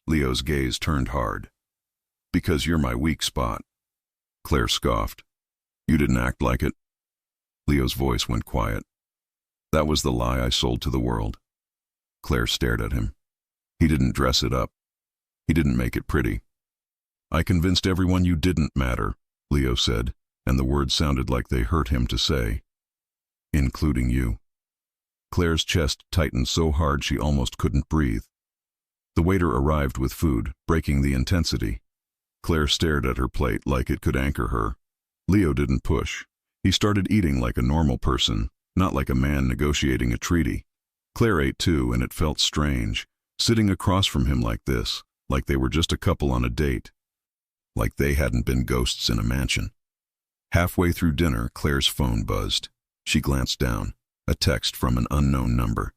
Leo's gaze turned hard. Because you're my weak spot. Claire scoffed. You didn't act like it. Leo's voice went quiet. That was the lie I sold to the world. Claire stared at him. He didn't dress it up. He didn't make it pretty. I convinced everyone you didn't matter, Leo said, and the words sounded like they hurt him to say. Including you. Claire's chest tightened so hard she almost couldn't breathe. The waiter arrived with food, breaking the intensity. Claire stared at her plate like it could anchor her. Leo didn't push. He started eating like a normal person, not like a man negotiating a treaty. Claire ate too, and it felt strange, sitting across from him like this, like they were just a couple on a date. Like they hadn't been ghosts in a mansion. Halfway through dinner, Claire's phone buzzed. She glanced down. A text from an unknown number.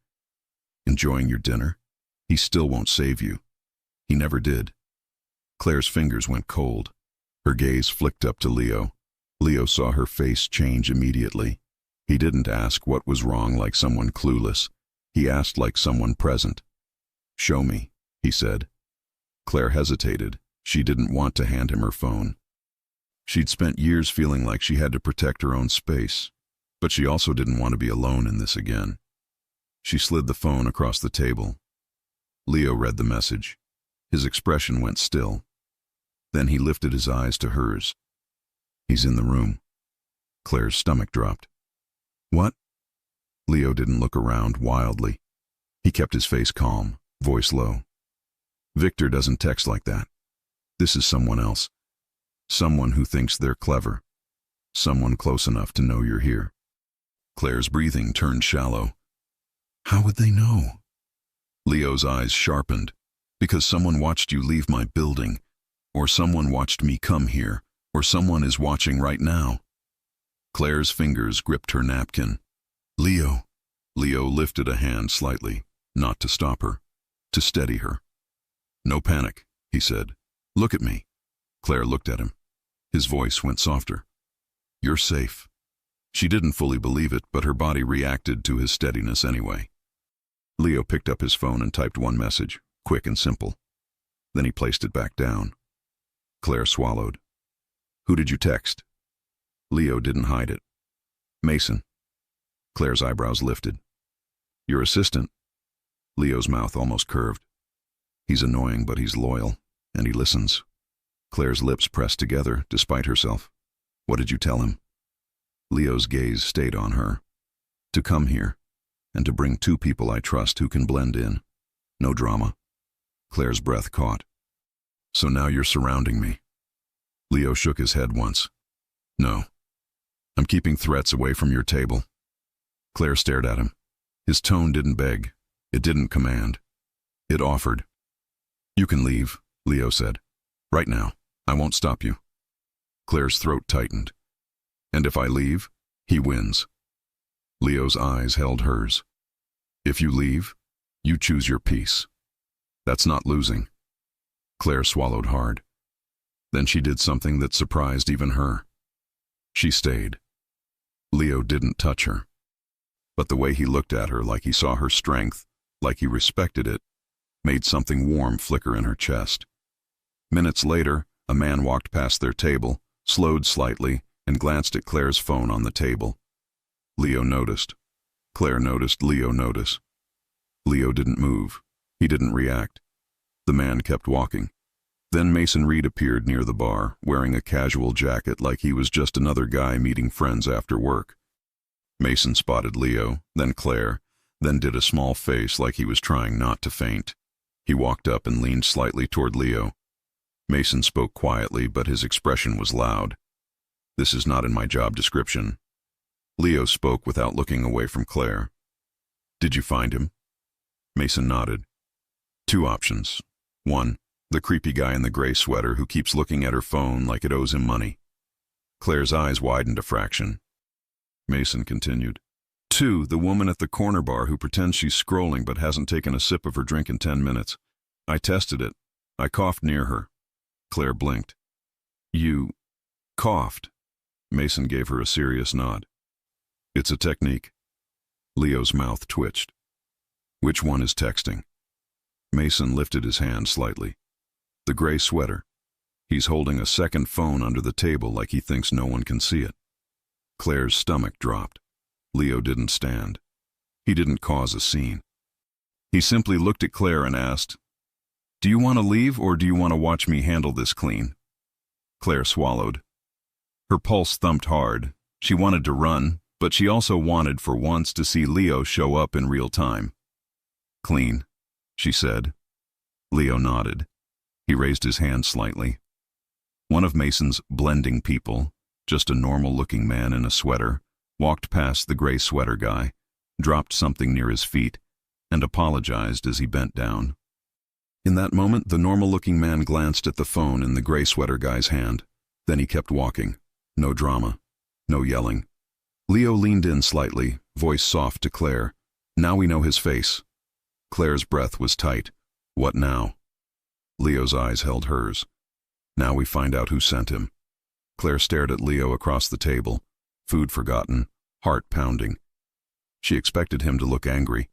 Enjoying your dinner? He still won't save you. He never did. Claire's fingers went cold. Her gaze flicked up to Leo. Leo saw her face change immediately. He didn't ask what was wrong like someone clueless. He asked like someone present. Show me, he said. Claire hesitated. She didn't want to hand him her phone. She'd spent years feeling like she had to protect her own space. But she also didn't want to be alone in this again. She slid the phone across the table. Leo read the message. His expression went still. Then he lifted his eyes to hers. He's in the room. Claire's stomach dropped. What? Leo didn't look around wildly. He kept his face calm, voice low. Victor doesn't text like that. This is someone else. Someone who thinks they're clever. Someone close enough to know you're here. Claire's breathing turned shallow. How would they know? Leo's eyes sharpened. Because someone watched you leave my building, or someone watched me come here, or someone is watching right now. Claire's fingers gripped her napkin. Leo. Leo lifted a hand slightly, not to stop her, to steady her. No panic, he said. Look at me. Claire looked at him. His voice went softer. You're safe. She didn't fully believe it, but her body reacted to his steadiness anyway. Leo picked up his phone and typed one message, quick and simple. Then he placed it back down. Claire swallowed. "Who did you text?" Leo didn't hide it. "Mason." Claire's eyebrows lifted. "Your assistant?" Leo's mouth almost curved. "He's annoying, but he's loyal, and he listens." Claire's lips pressed together, despite herself. "What did you tell him?" Leo's gaze stayed on her. "To come here, and to bring two people I trust who can blend in. No drama." Claire's breath caught. "So now you're surrounding me." Leo shook his head once. "No. I'm keeping threats away from your table." Claire stared at him. His tone didn't beg. It didn't command. It offered. "You can leave," Leo said. "Right now. I won't stop you." Claire's throat tightened. "And if I leave, he wins." Leo's eyes held hers. "If you leave, you choose your peace. That's not losing." Claire swallowed hard. Then she did something that surprised even her. She stayed. Leo didn't touch her. But the way he looked at her, like he saw her strength, like he respected it, made something warm flicker in her chest. Minutes later, a man walked past their table, slowed slightly, and glanced at Claire's phone on the table. Leo noticed. Claire noticed Leo notice. Leo didn't move. He didn't react. The man kept walking. Then Mason Reed appeared near the bar, wearing a casual jacket like he was just another guy meeting friends after work. Mason spotted Leo, then Claire, then did a small face like he was trying not to faint. He walked up and leaned slightly toward Leo. Mason spoke quietly, but his expression was loud. "This is not in my job description." Leo spoke without looking away from Claire. "Did you find him?" Mason nodded. "Two options. One, the creepy guy in the gray sweater who keeps looking at her phone like it owes him money." Claire's eyes widened a fraction. Mason continued. "Two, the woman at the corner bar who pretends she's scrolling but hasn't taken a sip of her drink in 10 minutes. I tested it. I coughed near her." Claire blinked. "You coughed?" Mason gave her a serious nod. "It's a technique." Leo's mouth twitched. "Which one is texting?" Mason lifted his hand slightly. "The gray sweater. He's holding a second phone under the table like he thinks no one can see it." Claire's stomach dropped. Leo didn't stand. He didn't cause a scene. He simply looked at Claire and asked, "Do you want to leave or do you want to watch me handle this clean?" Claire swallowed. Her pulse thumped hard. She wanted to run, but she also wanted for once to see Leo show up in real time. "Clean," she said. Leo nodded. He raised his hand slightly. One of Mason's blending people, just a normal-looking man in a sweater, walked past the gray sweater guy, dropped something near his feet, and apologized as he bent down. In that moment, the normal-looking man glanced at the phone in the gray sweater guy's hand. Then he kept walking. No drama. No yelling. Leo leaned in slightly, voice soft to Claire. "Now we know his face." Claire's breath was tight. "What now?" Leo's eyes held hers. "Now we find out who sent him." Claire stared at Leo across the table, food forgotten, heart pounding. She expected him to look angry.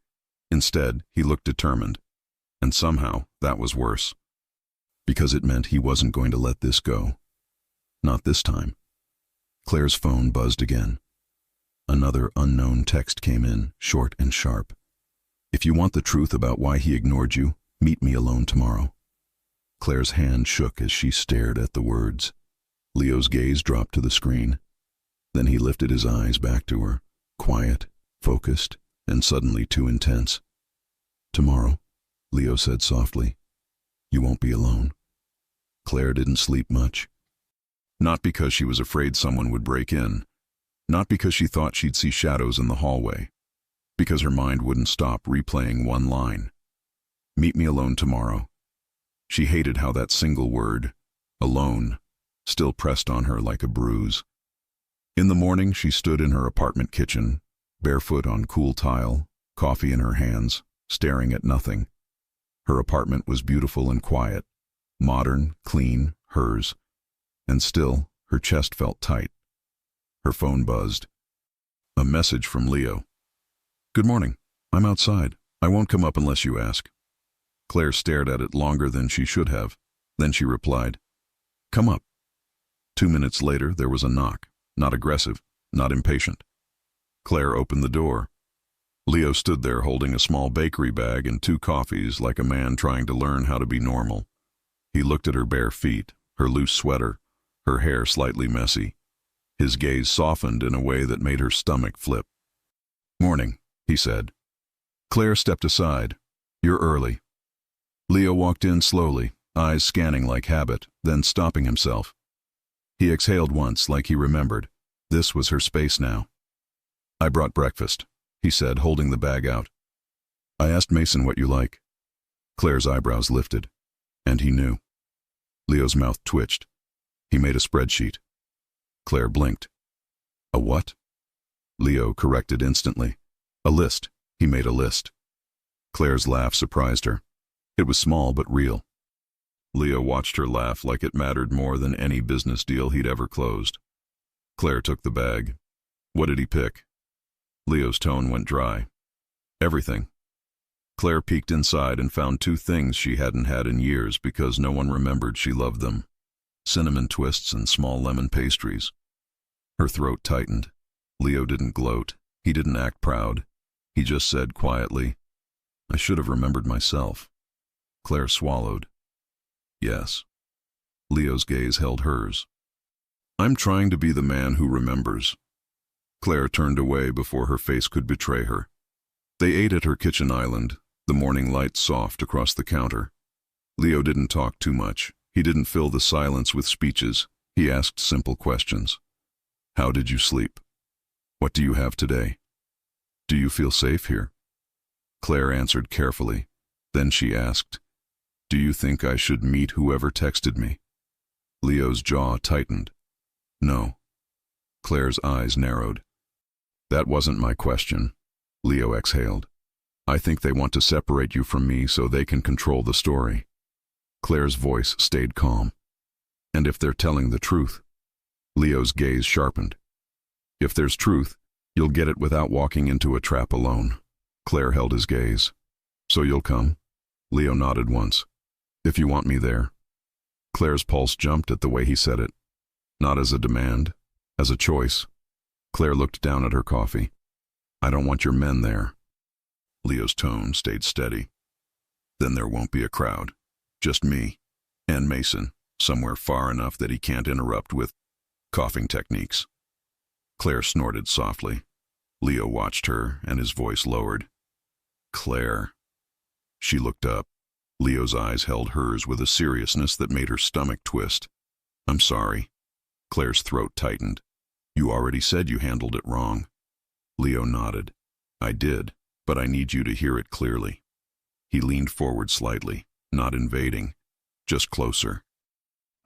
Instead, he looked determined. And somehow, that was worse. Because it meant he wasn't going to let this go. Not this time. Claire's phone buzzed again. Another unknown text came in, short and sharp. "If you want the truth about why he ignored you, meet me alone tomorrow." Claire's hand shook as she stared at the words. Leo's gaze dropped to the screen. Then he lifted his eyes back to her, quiet, focused, and suddenly too intense. "Tomorrow," Leo said softly. "You won't be alone." Claire didn't sleep much. Not because she was afraid someone would break in. Not because she thought she'd see shadows in the hallway. Because her mind wouldn't stop replaying one line. "Meet me alone tomorrow." She hated how that single word, alone, still pressed on her like a bruise. In the morning, she stood in her apartment kitchen, barefoot on cool tile, coffee in her hands, staring at nothing. Her apartment was beautiful and quiet, modern, clean, hers. And still, her chest felt tight. Her phone buzzed. A message from Leo. Good morning. I'm outside. I won't come up unless you ask. Claire stared at it longer than she should have. Then she replied, Come up. 2 minutes later, there was a knock. Not aggressive, not impatient. Claire opened the door. Leo stood there holding a small bakery bag and 2 coffees like a man trying to learn how to be normal. He looked at her bare feet, her loose sweater, her hair slightly messy. His gaze softened in a way that made her stomach flip. Morning, he said. Claire stepped aside. You're early. Leo walked in slowly, eyes scanning like habit, then stopping himself. He exhaled once like he remembered. This was her space now. I brought breakfast, he said, holding the bag out. I asked Mason what you like. Claire's eyebrows lifted, and he knew. Leo's mouth twitched. He made a spreadsheet. Claire blinked. A what? Leo corrected instantly. A list. He made a list. Claire's laugh surprised her. It was small but real. Leo watched her laugh like it mattered more than any business deal he'd ever closed. Claire took the bag. What did he pick? Leo's tone went dry. Everything. Claire peeked inside and found 2 things she hadn't had in years because no one remembered she loved them. Cinnamon twists and small lemon pastries. Her throat tightened. Leo didn't gloat. He didn't act proud. He just said quietly, I should have remembered myself. Claire swallowed. Yes. Leo's gaze held hers. I'm trying to be the man who remembers. Claire turned away before her face could betray her. They ate at her kitchen island, the morning light soft across the counter. Leo didn't talk too much. He didn't fill the silence with speeches. He asked simple questions. How did you sleep? What do you have today? Do you feel safe here? Claire answered carefully. Then she asked, Do you think I should meet whoever texted me? Leo's jaw tightened. No. Claire's eyes narrowed. That wasn't my question. Leo exhaled. I think they want to separate you from me so they can control the story. Claire's voice stayed calm. And if they're telling the truth? Leo's gaze sharpened. If there's truth, you'll get it without walking into a trap alone. Claire held his gaze. So you'll come? Leo nodded once. If you want me there. Claire's pulse jumped at the way he said it. Not as a demand, as a choice. Claire looked down at her coffee. I don't want your men there. Leo's tone stayed steady. Then there won't be a crowd. Just me and Mason, somewhere far enough that he can't interrupt with coughing techniques. Claire snorted softly. Leo watched her, and his voice lowered. Claire. She looked up. Leo's eyes held hers with a seriousness that made her stomach twist. I'm sorry. Claire's throat tightened. You already said you handled it wrong. Leo nodded. I did, but I need you to hear it clearly. He leaned forward slightly, not invading, just closer.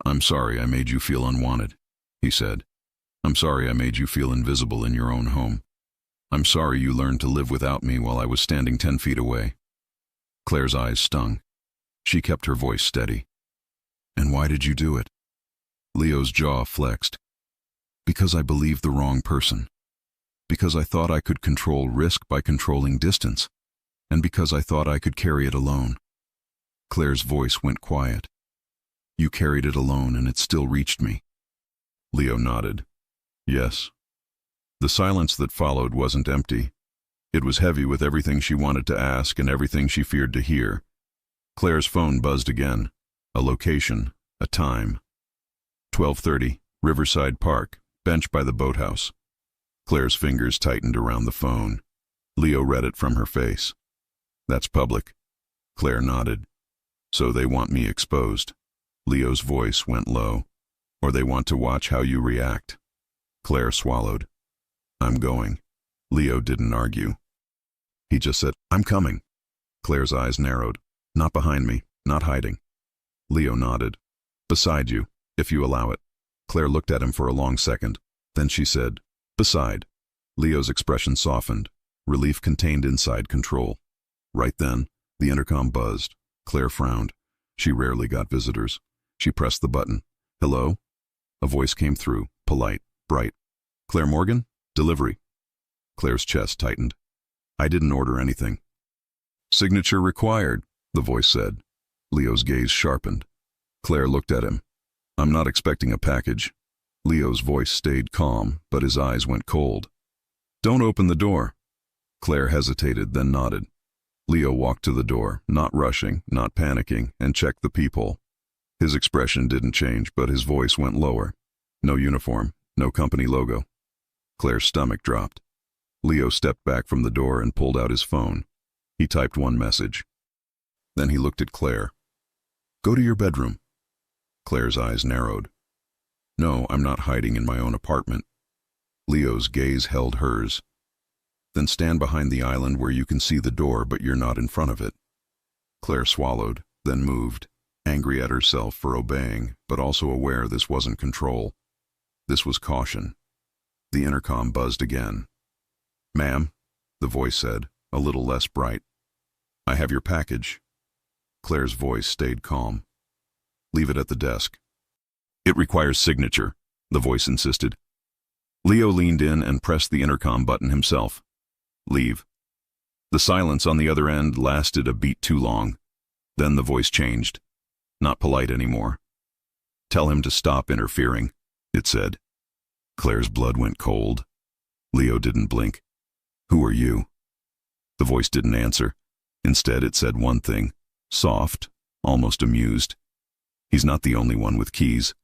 I'm sorry I made you feel unwanted, he said. I'm sorry I made you feel invisible in your own home. I'm sorry you learned to live without me while I was standing 10 feet away. Claire's eyes stung. She kept her voice steady. And why did you do it? Leo's jaw flexed. Because I believed the wrong person. Because I thought I could control risk by controlling distance. And because I thought I could carry it alone. Claire's voice went quiet. You carried it alone and it still reached me. Leo nodded. Yes. The silence that followed wasn't empty. It was heavy with everything she wanted to ask and everything she feared to hear. Claire's phone buzzed again. A location, a time. 12:30, Riverside Park, bench by the boathouse. Claire's fingers tightened around the phone. Leo read it from her face. That's public. Claire nodded. So they want me exposed. Leo's voice went low. Or they want to watch how you react. Claire swallowed. I'm going. Leo didn't argue. He just said, I'm coming. Claire's eyes narrowed. Not behind me, not hiding. Leo nodded. Beside you, if you allow it. Claire looked at him for a long second. Then she said, beside. Leo's expression softened. Relief contained inside control. Right then, the intercom buzzed. Claire frowned. She rarely got visitors. She pressed the button. Hello? A voice came through, polite, bright. Claire Morgan? Delivery. Claire's chest tightened. I didn't order anything. Signature required, the voice said. Leo's gaze sharpened. Claire looked at him. I'm not expecting a package. Leo's voice stayed calm, but his eyes went cold. Don't open the door. Claire hesitated, then nodded. Leo walked to the door, not rushing, not panicking, and checked the peephole. His expression didn't change, but his voice went lower. No uniform, no company logo. Claire's stomach dropped. Leo stepped back from the door and pulled out his phone. He typed one message. Then he looked at Claire. Go to your bedroom. Claire's eyes narrowed. No, I'm not hiding in my own apartment. Leo's gaze held hers. Then stand behind the island where you can see the door, but you're not in front of it. Claire swallowed, then moved, angry at herself for obeying, but also aware this wasn't control. This was caution. The intercom buzzed again. Ma'am, the voice said, a little less bright. I have your package. Claire's voice stayed calm. Leave it at the desk. It requires signature, the voice insisted. Leo leaned in and pressed the intercom button himself. Leave. The silence on the other end lasted a beat too long. Then the voice changed. Not polite anymore. Tell him to stop interfering, it said. Claire's blood went cold. Leo didn't blink. Who are you? The voice didn't answer. Instead, it said one thing, soft, almost amused. He's not the only one with keys.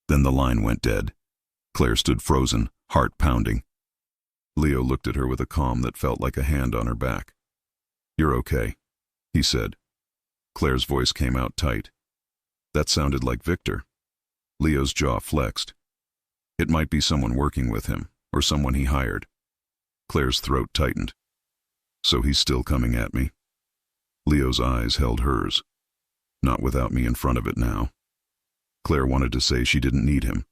Then the line went dead. Claire stood frozen, heart pounding. Leo looked at her with a calm that felt like a hand on her back. You're okay, he said. Claire's voice came out tight. That sounded like Victor. Leo's jaw flexed. It might be someone working with him, or someone he hired. Claire's throat tightened. So he's still coming at me. Leo's eyes held hers. Not without me in front of it now. Claire wanted to say she didn't need him.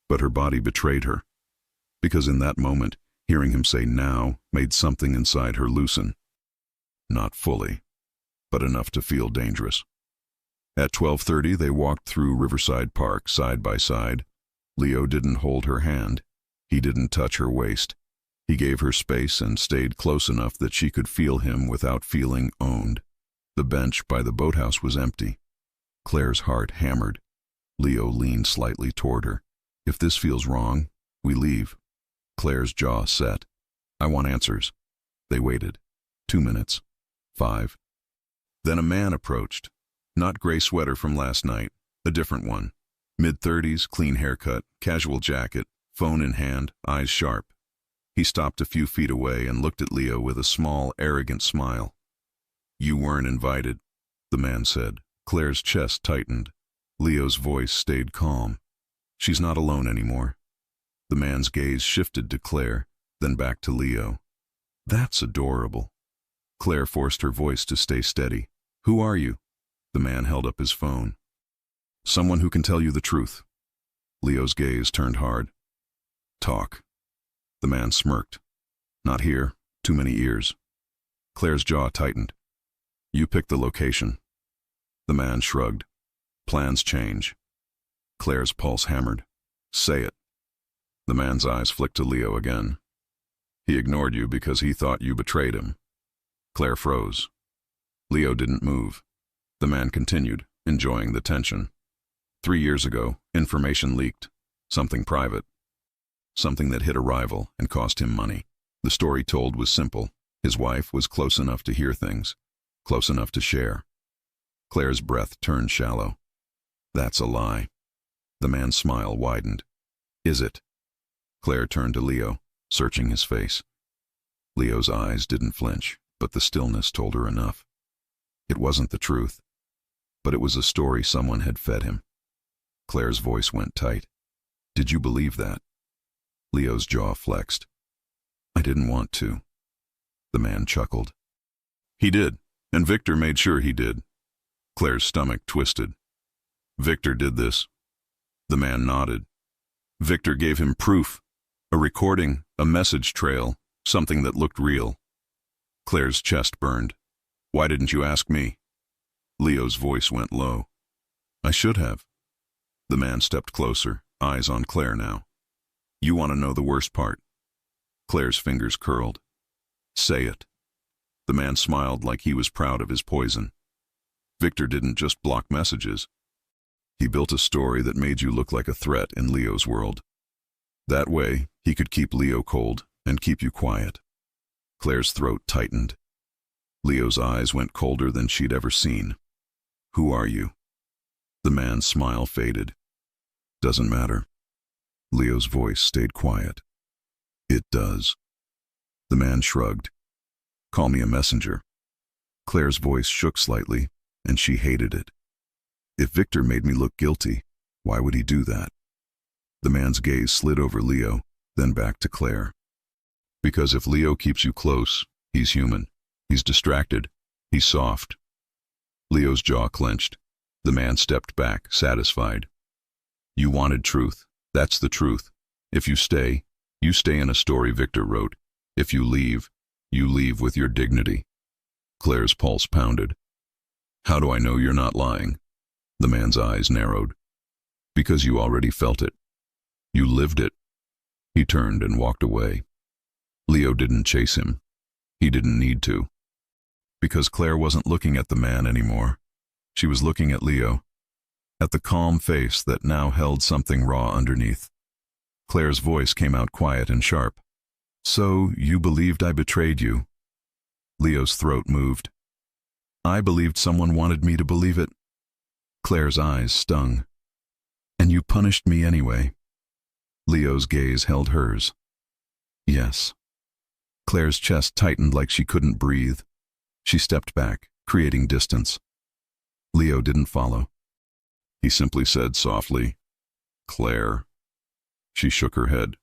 But her body betrayed her. Because in that moment, hearing him say now made something inside her loosen. Not fully, but enough to feel dangerous. At 12:30, they walked through Riverside Park side by side. Leo didn't hold her hand. He didn't touch her waist. He gave her space and stayed close enough that she could feel him without feeling owned. The bench by the boathouse was empty. Claire's heart hammered. Leo leaned slightly toward her. If this feels wrong, we leave. Claire's jaw set. I want answers. They waited. 2 minutes. 5. Then a man approached. Not gray sweater from last night, a different one. Mid-30s, clean haircut, casual jacket, phone in hand, eyes sharp. He stopped a few feet away and looked at Leo with a small, arrogant smile. You weren't invited, the man said. Claire's chest tightened. Leo's voice stayed calm. She's not alone anymore. The man's gaze shifted to Claire, then back to Leo. That's adorable. Claire forced her voice to stay steady. Who are you? The man held up his phone. Someone who can tell you the truth. Leo's gaze turned hard. Talk. The man smirked. Not here. Too many ears. Claire's jaw tightened. You picked the location. The man shrugged. Plans change. Claire's pulse hammered. Say it. The man's eyes flicked to Leo again. He ignored you because he thought you betrayed him. Claire froze. Leo didn't move. The man continued, enjoying the tension. 3 years ago, information leaked. Something private. Something that hit a rival and cost him money. The story told was simple. His wife was close enough to hear things, close enough to share. Claire's breath turned shallow. That's a lie. The man's smile widened. Is it? Claire turned to Leo, searching his face. Leo's eyes didn't flinch, but the stillness told her enough. It wasn't the truth, but it was a story someone had fed him. Claire's voice went tight. Did you believe that? Leo's jaw flexed. I didn't want to. The man chuckled. He did, and Victor made sure he did. Claire's stomach twisted. Victor did this. The man nodded. Victor gave him proof. A recording, a message trail, something that looked real. Claire's chest burned. Why didn't you ask me? Leo's voice went low. I should have. The man stepped closer, eyes on Claire now. You want to know the worst part? Claire's fingers curled. Say it. The man smiled like he was proud of his poison. Victor didn't just block messages. He built a story that made you look like a threat in Leo's world. That way, he could keep Leo cold and keep you quiet. Claire's throat tightened. Leo's eyes went colder than she'd ever seen. Who are you? The man's smile faded. Doesn't matter. Leo's voice stayed quiet. It does. The man shrugged. Call me a messenger. Claire's voice shook slightly, and she hated it. If Victor made me look guilty, why would he do that? The man's gaze slid over Leo, then back to Claire. Because if Leo keeps you close, he's human. He's distracted. He's soft. Leo's jaw clenched. The man stepped back, satisfied. You wanted truth. That's the truth. If you stay in a story Victor wrote. If you leave with your dignity. Claire's pulse pounded. How do I know you're not lying? The man's eyes narrowed. Because you already felt it. You lived it. He turned and walked away. Leo didn't chase him. He didn't need to. Because Claire wasn't looking at the man anymore. She was looking at Leo. At the calm face that now held something raw underneath. Claire's voice came out quiet and sharp. So, you believed I betrayed you? Leo's throat moved. I believed someone wanted me to believe it. Claire's eyes stung. And you punished me anyway. Leo's gaze held hers. Yes. Claire's chest tightened like she couldn't breathe. She stepped back, creating distance. Leo didn't follow. He simply said softly, Claire. She shook her head.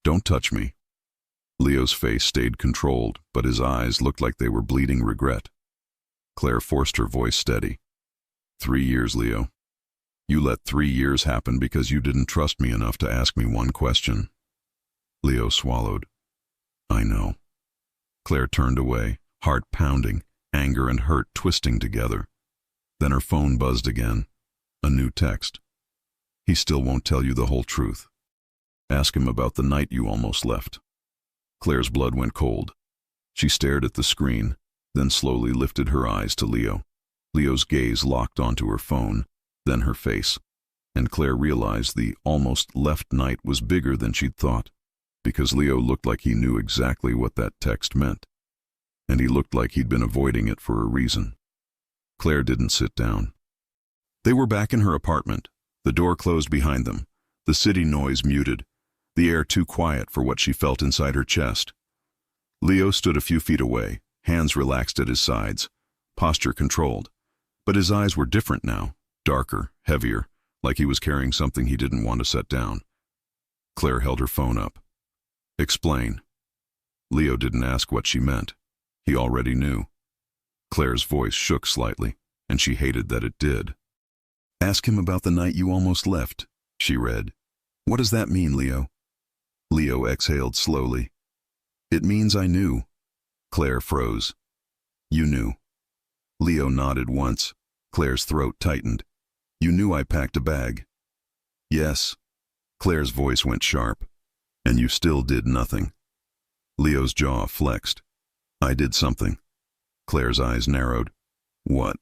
Don't touch me. Leo's face stayed controlled, but his eyes looked like they were bleeding regret. Claire forced her voice steady. 3 years, Leo. You let 3 years happen because you didn't trust me enough to ask me one question. Leo swallowed. I know. Claire turned away, heart pounding, anger and hurt twisting together. Then her phone buzzed again. A new text. He still won't tell you the whole truth. Ask him about the night you almost left. Claire's blood went cold. She stared at the screen, then slowly lifted her eyes to Leo. Leo's gaze locked onto her phone, then her face, and Claire realized the almost left night was bigger than she'd thought, because Leo looked like he knew exactly what that text meant, and he looked like he'd been avoiding it for a reason. Claire didn't sit down. They were back in her apartment, the door closed behind them, the city noise muted, the air too quiet for what she felt inside her chest. Leo stood a few feet away, hands relaxed at his sides, posture controlled, but his eyes were different now, darker, heavier, like he was carrying something he didn't want to set down. Claire held her phone up. Explain. Leo didn't ask what she meant. He already knew. Claire's voice shook slightly, and she hated that it did. Ask him about the night you almost left, she read. What does that mean, Leo? Leo exhaled slowly. It means I knew. Claire froze. You knew. Leo nodded once. Claire's throat tightened. You knew I packed a bag. Yes. Claire's voice went sharp. And you still did nothing. Leo's jaw flexed. I did something. Claire's eyes narrowed. What?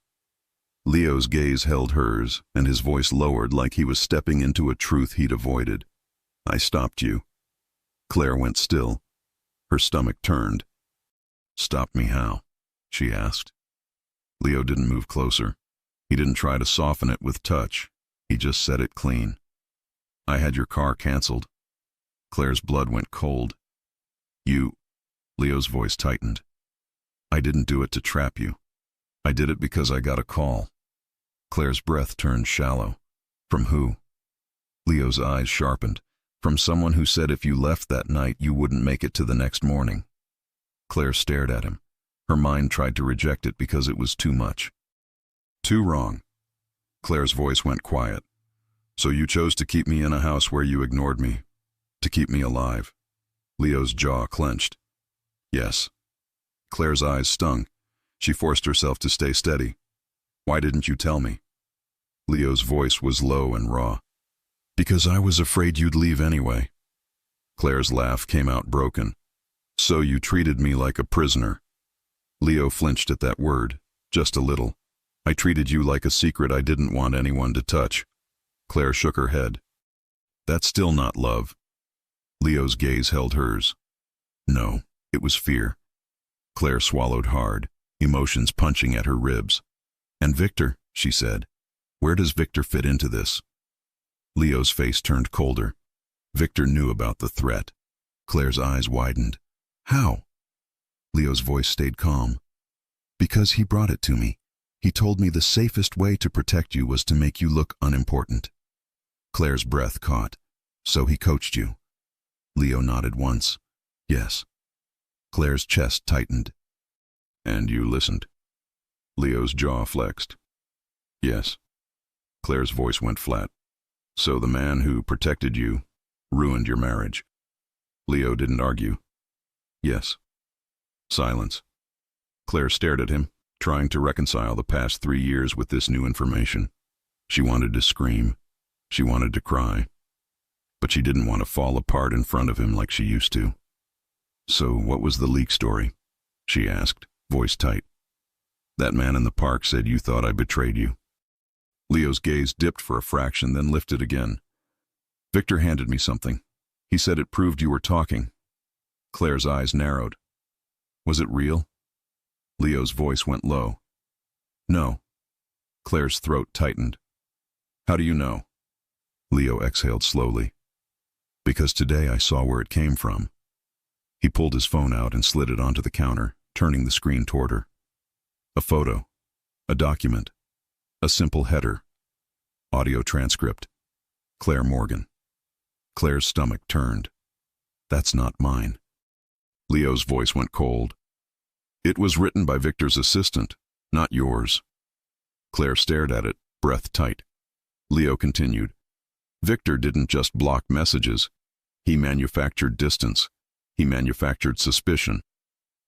Leo's gaze held hers, and his voice lowered like he was stepping into a truth he'd avoided. I stopped you. Claire went still. Her stomach turned. Stop me how? She asked. Leo didn't move closer. He didn't try to soften it with touch. He just said it clean. I had your car canceled. Claire's blood went cold. You... Leo's voice tightened. I didn't do it to trap you. I did it because I got a call. Claire's breath turned shallow. From who? Leo's eyes sharpened. From someone who said if you left that night you wouldn't make it to the next morning. Claire stared at him. Her mind tried to reject it because it was too much. Too wrong. Claire's voice went quiet. So you chose to keep me in a house where you ignored me. To keep me alive. Leo's jaw clenched. Yes. Claire's eyes stung. She forced herself to stay steady. Why didn't you tell me? Leo's voice was low and raw. Because I was afraid you'd leave anyway. Claire's laugh came out broken. So you treated me like a prisoner. Leo flinched at that word, just a little. I treated you like a secret I didn't want anyone to touch. Claire shook her head. That's still not love. Leo's gaze held hers. No, it was fear. Claire swallowed hard, emotions punching at her ribs. And Victor, she said. Where does Victor fit into this? Leo's face turned colder. Victor knew about the threat. Claire's eyes widened. How? Leo's voice stayed calm. Because he brought it to me. He told me the safest way to protect you was to make you look unimportant. Claire's breath caught. So he coached you. Leo nodded once. Yes. Claire's chest tightened. And you listened? Leo's jaw flexed. Yes. Claire's voice went flat. So the man who protected you ruined your marriage. Leo didn't argue. Yes. Silence. Claire stared at him, trying to reconcile the past 3 years with this new information. She wanted to scream. She wanted to cry. But she didn't want to fall apart in front of him like she used to. So what was the leak story? She asked, voice tight. That man in the park said you thought I betrayed you. Leo's gaze dipped for a fraction, then lifted again. Victor handed me something. He said it proved you were talking. Claire's eyes narrowed. Was it real? Leo's voice went low. No. Claire's throat tightened. How do you know? Leo exhaled slowly. Because today I saw where it came from. He pulled his phone out and slid it onto the counter, turning the screen toward her. A photo. A document. A simple header. Audio transcript. Claire Morgan. Claire's stomach turned. That's not mine. Leo's voice went cold. It was written by Victor's assistant, not yours. Claire stared at it, breath tight. Leo continued. Victor didn't just block messages. He manufactured distance. He manufactured suspicion.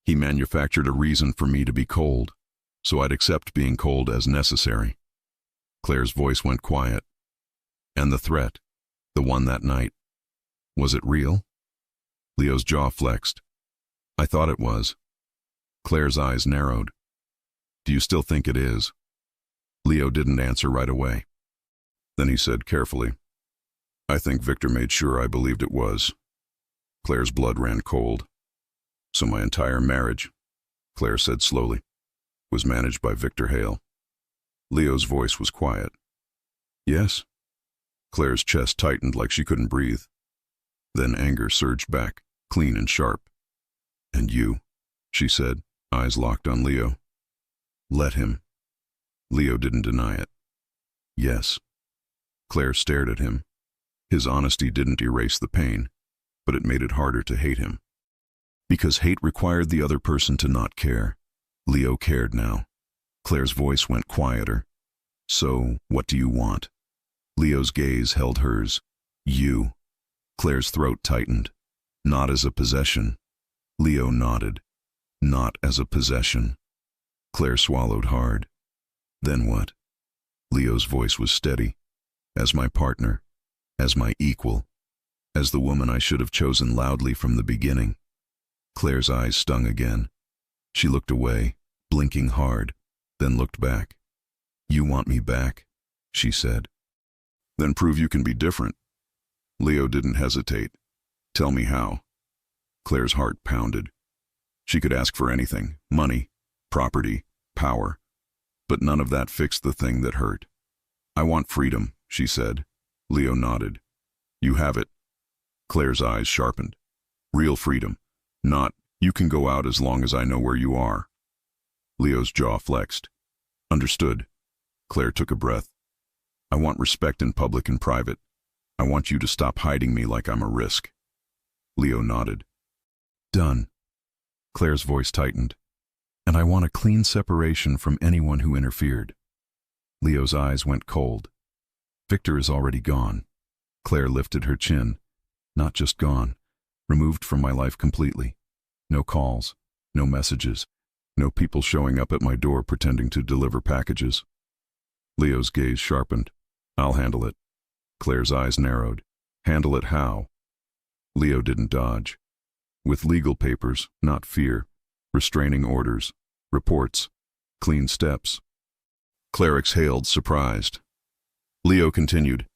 He manufactured a reason for me to be cold, so I'd accept being cold as necessary. Claire's voice went quiet. And the threat, the one that night, was it real? Leo's jaw flexed. I thought it was. Claire's eyes narrowed. Do you still think it is? Leo didn't answer right away. Then he said carefully, I think Victor made sure I believed it was. Claire's blood ran cold. So my entire marriage, Claire said slowly, was managed by Victor Hale. Leo's voice was quiet. Yes? Claire's chest tightened like she couldn't breathe. Then anger surged back, clean and sharp. And you, she said, eyes locked on Leo. Let him. Leo didn't deny it. Yes. Claire stared at him. His honesty didn't erase the pain, but it made it harder to hate him. Because hate required the other person to not care. Leo cared now. Claire's voice went quieter. So, what do you want? Leo's gaze held hers. You. Claire's throat tightened. Not as a possession. Leo nodded. Not as a possession. Claire swallowed hard. Then what? Leo's voice was steady. As my partner. As my equal. As the woman I should have chosen loudly from the beginning. Claire's eyes stung again. She looked away, blinking hard, then looked back. You want me back? She said. Then prove you can be different. Leo didn't hesitate. Tell me how. Claire's heart pounded. She could ask for anything, money, property, power. But none of that fixed the thing that hurt. I want freedom, she said. Leo nodded. You have it. Claire's eyes sharpened. Real freedom. Not, you can go out as long as I know where you are. Leo's jaw flexed. Understood. Claire took a breath. I want respect in public and private. I want you to stop hiding me like I'm a risk. Leo nodded. Done. Claire's voice tightened. And I want a clean separation from anyone who interfered. Leo's eyes went cold. Victor is already gone. Claire lifted her chin. Not just gone. Removed from my life completely. No calls. No messages. No people showing up at my door pretending to deliver packages. Leo's gaze sharpened. I'll handle it. Claire's eyes narrowed. Handle it how? Leo didn't dodge. with legal papers, not fear, restraining orders, reports, clean steps. Claire exhaled, surprised. Leo continued,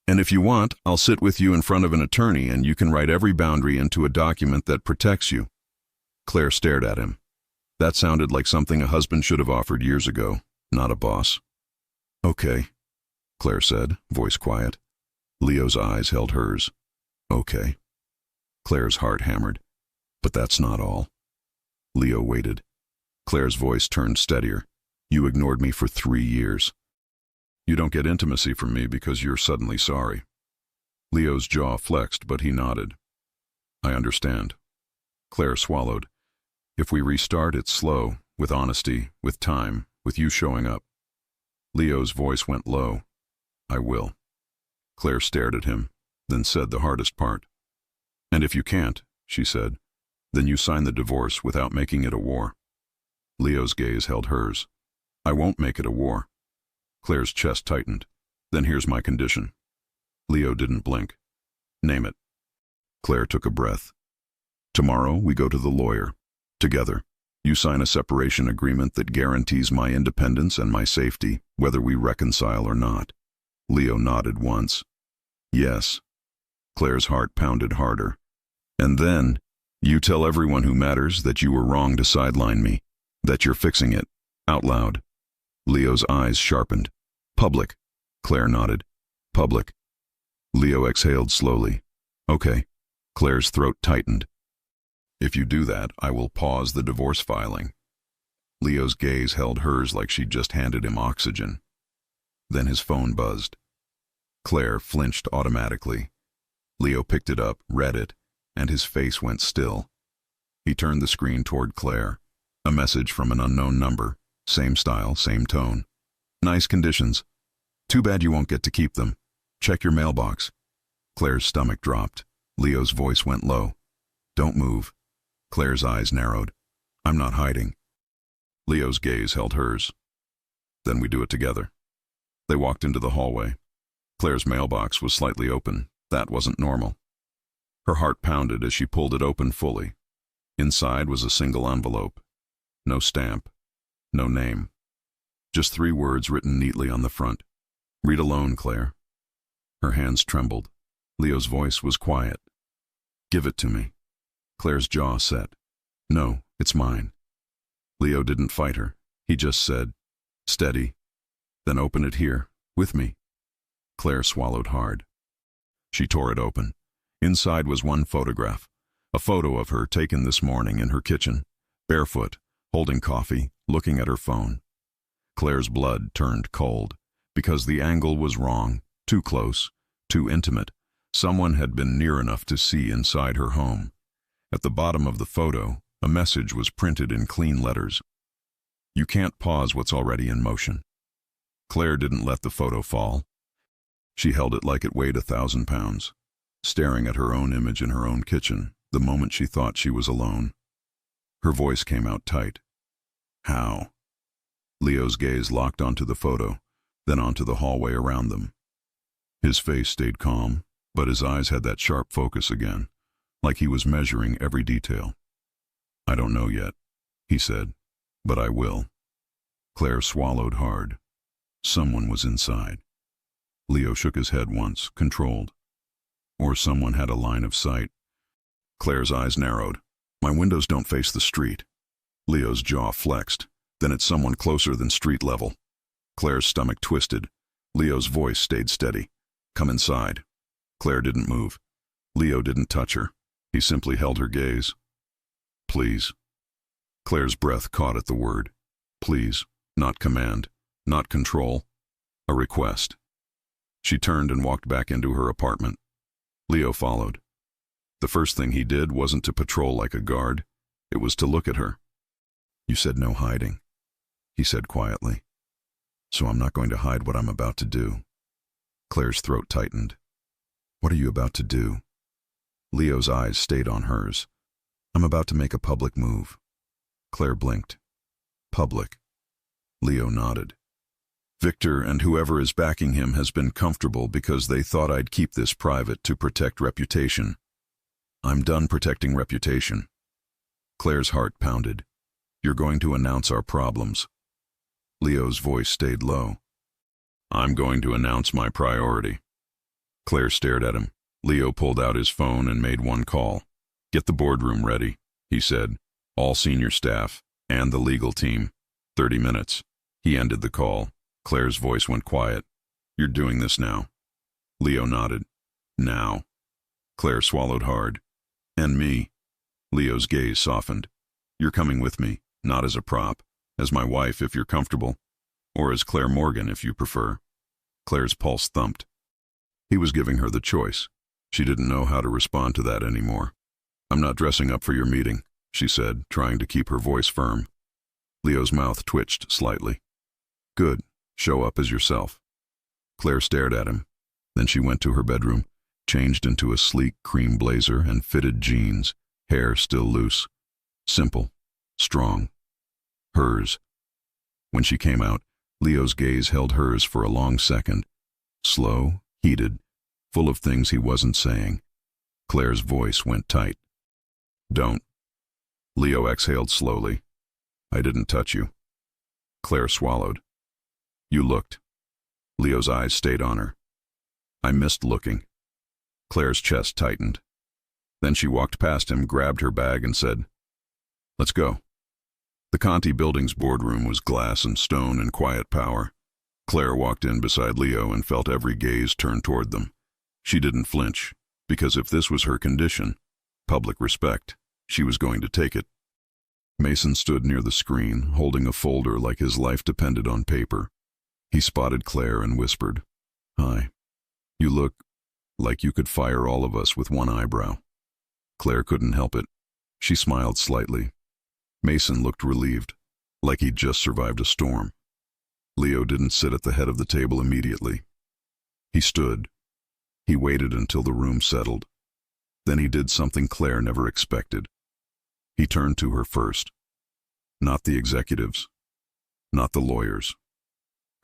"And if you want, I'll sit with you in front of an attorney and you can write every boundary into a document that protects you." Claire stared at him. That sounded like something a husband should have offered years ago, not a boss. "Okay," Claire said, voice quiet. Leo's eyes held hers. "Okay." Claire's heart hammered. "But that's not all." Leo waited. Claire's voice turned steadier. "You ignored me for 3 years. You don't get intimacy from me because you're suddenly sorry." Leo's jaw flexed, but he nodded. "I understand." Claire swallowed. "If we restart, it's slow, with honesty, with time, with you showing up." Leo's voice went low. "I will." Claire stared at him, then said the hardest part. "And if you can't," she said, "then you sign the divorce without making it a war." Leo's gaze held hers. "I won't make it a war." Claire's chest tightened. "Then here's my condition." Leo didn't blink. "Name it." Claire took a breath. "Tomorrow we go to the lawyer. Together. You sign a separation agreement that guarantees my independence and my safety, whether we reconcile or not." Leo nodded once. "Yes." Claire's heart pounded harder. "And then, you tell everyone who matters that you were wrong to sideline me, that you're fixing it, out loud." Leo's eyes sharpened. "Public." Claire nodded. "Public." Leo exhaled slowly. "Okay." Claire's throat tightened. "If you do that, I will pause the divorce filing." Leo's gaze held hers like she'd just handed him oxygen. Then his phone buzzed. Claire flinched automatically. Leo picked it up, read it, and his face went still. He turned the screen toward Claire. A message from an unknown number. Same style, same tone. "Nice conditions. Too bad you won't get to keep them. Check your mailbox." Claire's stomach dropped. Leo's voice went low. "Don't move." Claire's eyes narrowed. "I'm not hiding." Leo's gaze held hers. "Then we do it together." They walked into the hallway. Claire's mailbox was slightly open. That wasn't normal. Her heart pounded as she pulled it open fully. Inside was a single envelope. No stamp. No name. Just 3 words written neatly on the front. "Read alone, Claire." Her hands trembled. Leo's voice was quiet. "Give it to me." Claire's jaw set. "No, it's mine." Leo didn't fight her. He just said, "Steady. Then open it here, with me." Claire swallowed hard. She tore it open. Inside was one photograph. A photo of her taken this morning in her kitchen, barefoot, holding coffee, looking at her phone. Claire's blood turned cold, because the angle was wrong, too close, too intimate. Someone had been near enough to see inside her home. At the bottom of the photo, a message was printed in clean letters. "You can't pause what's already in motion." Claire didn't let the photo fall. She held it like it weighed 1,000 pounds, staring at her own image in her own kitchen the moment she thought she was alone. Her voice came out tight. "How?" Leo's gaze locked onto the photo, then onto the hallway around them. His face stayed calm, but his eyes had that sharp focus again, like he was measuring every detail. "I don't know yet," he said, "but I will." Claire swallowed hard. Someone was inside. Leo shook his head once, controlled. Or someone had a line of sight. Claire's eyes narrowed. "My windows don't face the street." Leo's jaw flexed. "Then it's someone closer than street level." Claire's stomach twisted. Leo's voice stayed steady. "Come inside." Claire didn't move. Leo didn't touch her. He simply held her gaze. "Please." Claire's breath caught at the word. Please. Not command. Not control. A request. She turned and walked back into her apartment. Leo followed. The first thing he did wasn't to patrol like a guard. It was to look at her. "You said no hiding," he said quietly. "So I'm not going to hide what I'm about to do." Claire's throat tightened. "What are you about to do?" Leo's eyes stayed on hers. "I'm about to make a public move." Claire blinked. "Public." Leo nodded. "Victor and whoever is backing him has been comfortable because they thought I'd keep this private to protect reputation." I'm done protecting reputation. Claire's heart pounded. You're going to announce our problems. Leo's voice stayed low. I'm going to announce my priority. Claire stared at him. Leo pulled out his phone and made one call. Get the boardroom ready, he said. All senior staff and the legal team. 30 minutes. He ended the call. Claire's voice went quiet. You're doing this now. Leo nodded. Now. Claire swallowed hard. And me. Leo's gaze softened. You're coming with me, not as a prop, as my wife if you're comfortable, or as Claire Morgan if you prefer. Claire's pulse thumped. He was giving her the choice. She didn't know how to respond to that anymore. I'm not dressing up for your meeting, she said, trying to keep her voice firm. Leo's mouth twitched slightly. Good. Show up as yourself. Claire stared at him. Then she went to her bedroom, changed into a sleek cream blazer and fitted jeans, hair still loose. Simple. Strong. Hers. When she came out, Leo's gaze held hers for a long second. Slow, heated, full of things he wasn't saying. Claire's voice went tight. Don't. Leo exhaled slowly. I didn't touch you. Claire swallowed. You looked. Leo's eyes stayed on her. I missed looking. Claire's chest tightened. Then she walked past him, grabbed her bag, and said, Let's go. The Conti building's boardroom was glass and stone and quiet power. Claire walked in beside Leo and felt every gaze turn toward them. She didn't flinch, because if this was her condition, public respect, she was going to take it. Mason stood near the screen, holding a folder like his life depended on paper. He spotted Claire and whispered, Hi. You look like you could fire all of us with one eyebrow. Claire couldn't help it. She smiled slightly. Mason looked relieved, like he'd just survived a storm. Leo didn't sit at the head of the table immediately. He stood. He waited until the room settled. Then he did something Claire never expected. He turned to her first. Not the executives. Not the lawyers.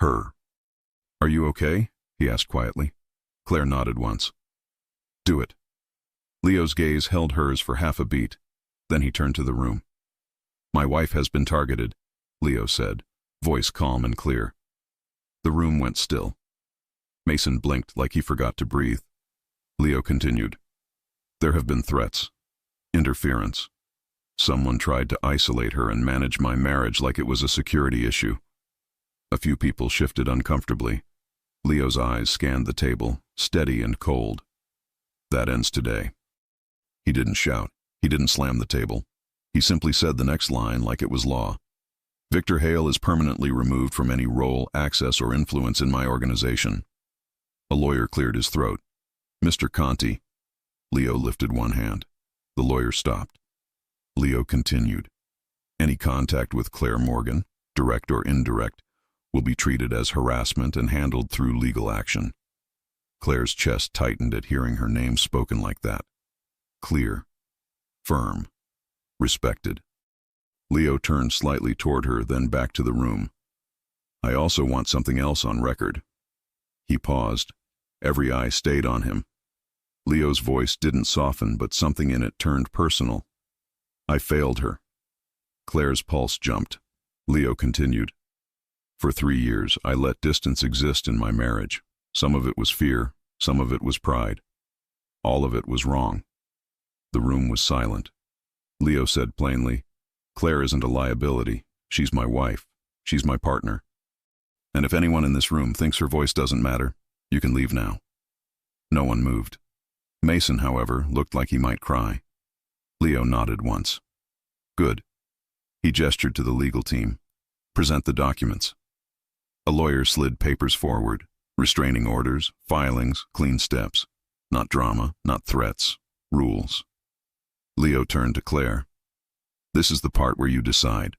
Her. Are you okay? He asked quietly. Claire nodded once. Do it. Leo's gaze held hers for half a beat. Then he turned to the room. My wife has been targeted, Leo said, voice calm and clear. The room went still. Mason blinked like he forgot to breathe. Leo continued. There have been threats. Interference. Someone tried to isolate her and manage my marriage like it was a security issue. A few people shifted uncomfortably. Leo's eyes scanned the table, steady and cold. That ends today. He didn't shout. He didn't slam the table. He simply said the next line like it was law. Victor Hale is permanently removed from any role, access, or influence in my organization. A lawyer cleared his throat. Mr. Conti. Leo lifted one hand. The lawyer stopped. Leo continued. Any contact with Claire Morgan, direct or indirect, will be treated as harassment and handled through legal action. Claire's chest tightened at hearing her name spoken like that. Clear. Firm. Respected. Leo turned slightly toward her, then back to the room. I also want something else on record. He paused. Every eye stayed on him. Leo's voice didn't soften, but something in it turned personal. I failed her. Claire's pulse jumped. Leo continued. For 3 years, I let distance exist in my marriage. Some of it was fear, some of it was pride. All of it was wrong. The room was silent. Leo said plainly, Claire isn't a liability. She's my wife. She's my partner. And if anyone in this room thinks her voice doesn't matter, you can leave now. No one moved. Mason, however, looked like he might cry. Leo nodded once. Good. He gestured to the legal team. Present the documents. A lawyer slid papers forward. Restraining orders, filings, clean steps. Not drama, not threats. Rules. Leo turned to Claire. This is the part where you decide.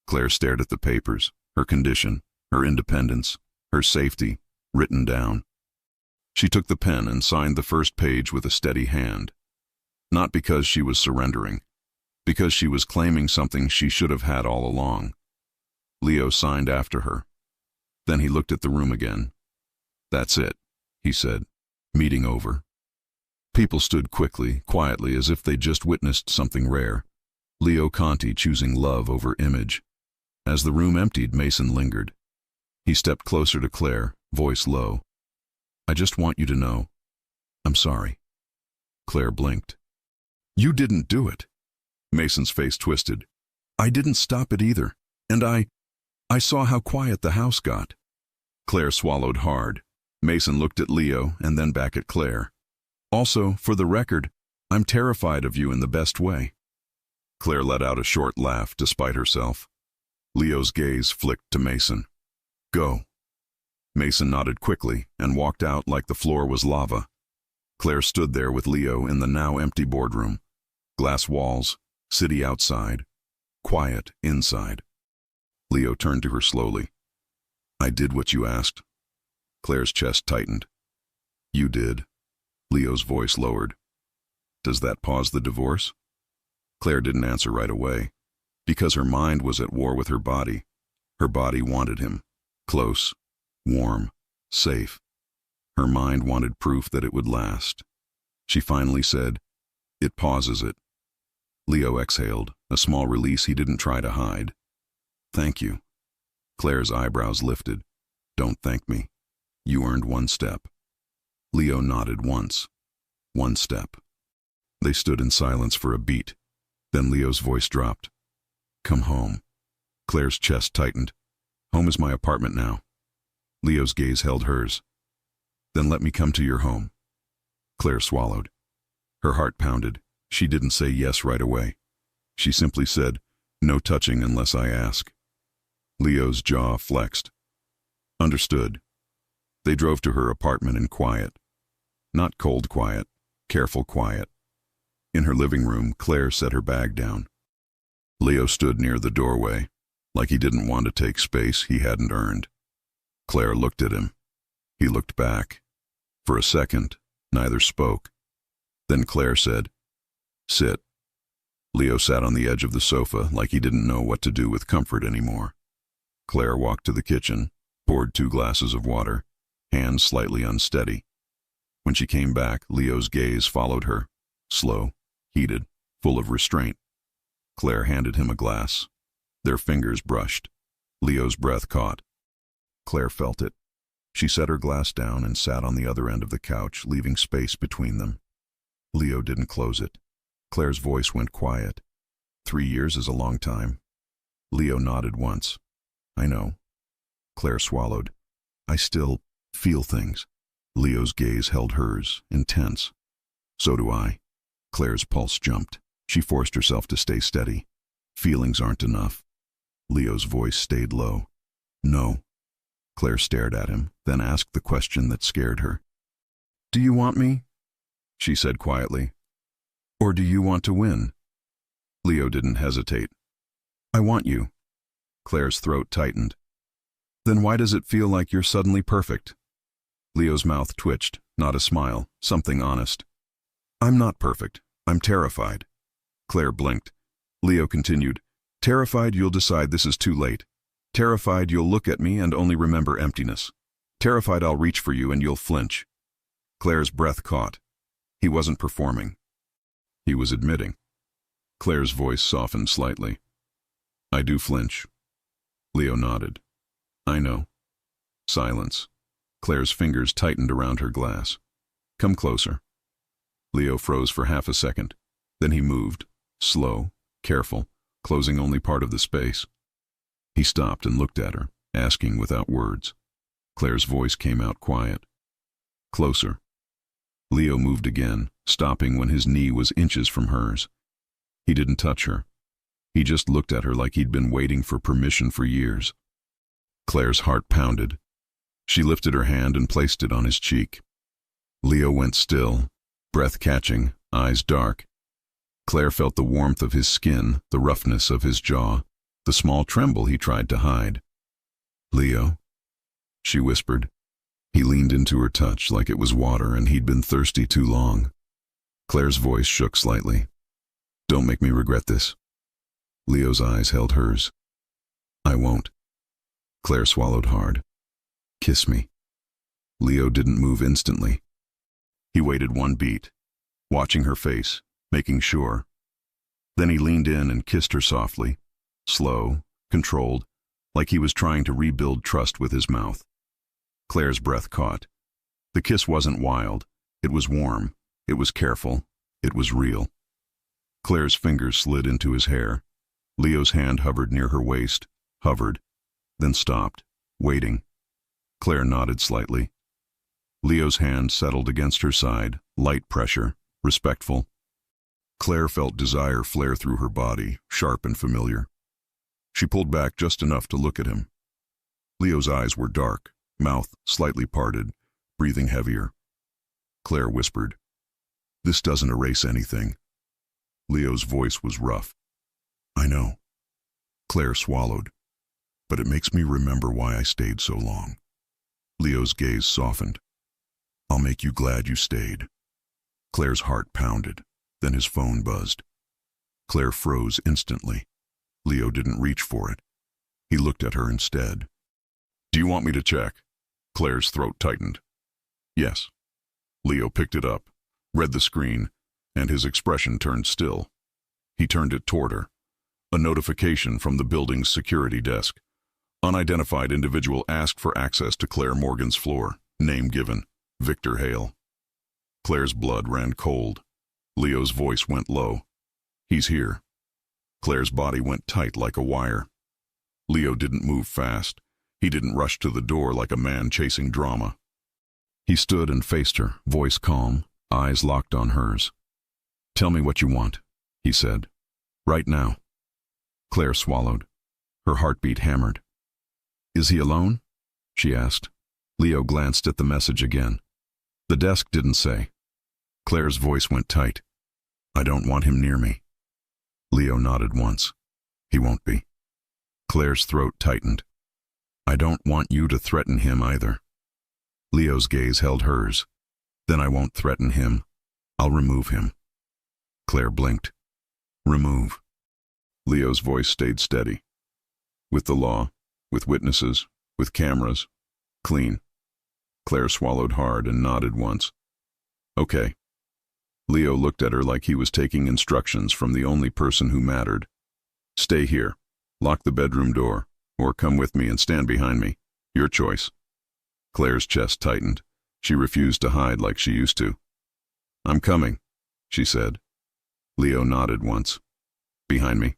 Claire stared at the papers, her condition, her independence, her safety, written down. She took the pen and signed the first page with a steady hand. Not because she was surrendering, because she was claiming something she should have had all along. Leo signed after her. Then he looked at the room again. That's it, he said. Meeting over. People stood quietly, as if they'd just witnessed something rare. Leo Conti choosing love over image. As the room emptied, Mason lingered. He stepped closer to Claire, voice low. "I just want you to know, I'm sorry." Claire blinked. "You didn't do it." Mason's face twisted. "I didn't stop it either. And I saw how quiet the house got." Claire swallowed hard. Mason looked at Leo and then back at Claire. "Also, for the record, I'm terrified of you in the best way." Claire let out a short laugh despite herself. Leo's gaze flicked to Mason. "Go." Mason nodded quickly and walked out like the floor was lava. Claire stood there with Leo in the now empty boardroom. Glass walls, city outside, quiet inside. Leo turned to her slowly. "I did what you asked." Claire's chest tightened. "You did." Leo's voice lowered. "Does that pause the divorce?" Claire didn't answer right away, because her mind was at war with her body. Her body wanted him, close, warm, safe. Her mind wanted proof that it would last. She finally said, "It pauses it." Leo exhaled, a small release he didn't try to hide. "Thank you." Claire's eyebrows lifted. "Don't thank me. You earned one step." Leo nodded once. One step. They stood in silence for a beat. Then Leo's voice dropped. "Come home." Claire's chest tightened. "Home is my apartment now." Leo's gaze held hers. "Then let me come to your home." Claire swallowed. Her heart pounded. She didn't say yes right away. She simply said, "No touching unless I ask." Leo's jaw flexed. Understood. They drove to her apartment in quiet. Not cold quiet, careful quiet. In her living room, Claire set her bag down. Leo stood near the doorway, like he didn't want to take space he hadn't earned. Claire looked at him. He looked back. For a second, neither spoke. Then Claire said, "Sit." Leo sat on the edge of the sofa like he didn't know what to do with comfort anymore. Claire walked to the kitchen, poured 2 glasses of water, hands slightly unsteady. When she came back, Leo's gaze followed her, slow, heated, full of restraint. Claire handed him a glass. Their fingers brushed. Leo's breath caught. Claire felt it. She set her glass down and sat on the other end of the couch, leaving space between them. Leo didn't close it. Claire's voice went quiet. 3 years is a long time. Leo nodded once. "I know." Claire swallowed. "I still feel things." Leo's gaze held hers, intense. "So do I." Claire's pulse jumped. She forced herself to stay steady. "Feelings aren't enough." Leo's voice stayed low. "No." Claire stared at him, then asked the question that scared her. "Do you want me?" she said quietly. "Or do you want to win?" Leo didn't hesitate. "I want you." Claire's throat tightened. "Then why does it feel like you're suddenly perfect?" Leo's mouth twitched, not a smile, something honest. "I'm not perfect. I'm terrified." Claire blinked. Leo continued, "Terrified you'll decide this is too late. Terrified you'll look at me and only remember emptiness. Terrified I'll reach for you and you'll flinch." Claire's breath caught. He wasn't performing. He was admitting. Claire's voice softened slightly. "I do flinch." Leo nodded. "I know." Silence. Claire's fingers tightened around her glass. "Come closer." Leo froze for half a second. Then he moved, slow, careful, closing only part of the space. He stopped and looked at her, asking without words. Claire's voice came out quiet. "Closer." Leo moved again, stopping when his knee was inches from hers. He didn't touch her. He just looked at her like he'd been waiting for permission for years. Claire's heart pounded. She lifted her hand and placed it on his cheek. Leo went still, breath catching, eyes dark. Claire felt the warmth of his skin, the roughness of his jaw, the small tremble he tried to hide. "Leo," she whispered. He leaned into her touch like it was water and he'd been thirsty too long. Claire's voice shook slightly. "Don't make me regret this." Leo's eyes held hers. "I won't." Claire swallowed hard. "Kiss me." Leo didn't move instantly. He waited one beat, watching her face, making sure. Then he leaned in and kissed her softly, slow, controlled, like he was trying to rebuild trust with his mouth. Claire's breath caught. The kiss wasn't wild. It was warm. It was careful. It was real. Claire's fingers slid into his hair. Leo's hand hovered near her waist, hovered, then stopped, waiting. Claire nodded slightly. Leo's hand settled against her side, light pressure, respectful. Claire felt desire flare through her body, sharp and familiar. She pulled back just enough to look at him. Leo's eyes were dark, mouth slightly parted, breathing heavier. Claire whispered, "This doesn't erase anything." Leo's voice was rough. "I know." Claire swallowed. "But it makes me remember why I stayed so long." Leo's gaze softened. "I'll make you glad you stayed." Claire's heart pounded. Then his phone buzzed. Claire froze instantly. Leo didn't reach for it. He looked at her instead. "Do you want me to check?" Claire's throat tightened. "Yes." Leo picked it up, read the screen, and his expression turned still. He turned it toward her. A notification from the building's security desk. Unidentified individual asked for access to Claire Morgan's floor. Name given, Victor Hale. Claire's blood ran cold. Leo's voice went low. "He's here." Claire's body went tight like a wire. Leo didn't move fast. He didn't rush to the door like a man chasing drama. He stood and faced her, voice calm, eyes locked on hers. "Tell me what you want," he said. "Right now." Claire swallowed. Her heartbeat hammered. "Is he alone?" she asked. Leo glanced at the message again. The desk didn't say. Claire's voice went tight. "I don't want him near me." Leo nodded once. "He won't be." Claire's throat tightened. "I don't want you to threaten him either." Leo's gaze held hers. "Then I won't threaten him. I'll remove him." Claire blinked. "Remove." Leo's voice stayed steady. "With the law, with witnesses, with cameras. Clean." Claire swallowed hard and nodded once. "Okay." Leo looked at her like he was taking instructions from the only person who mattered. "Stay here. Lock the bedroom door. Or come with me and stand behind me. Your choice." Claire's chest tightened. She refused to hide like she used to. "I'm coming," she said. Leo nodded once. "Behind me."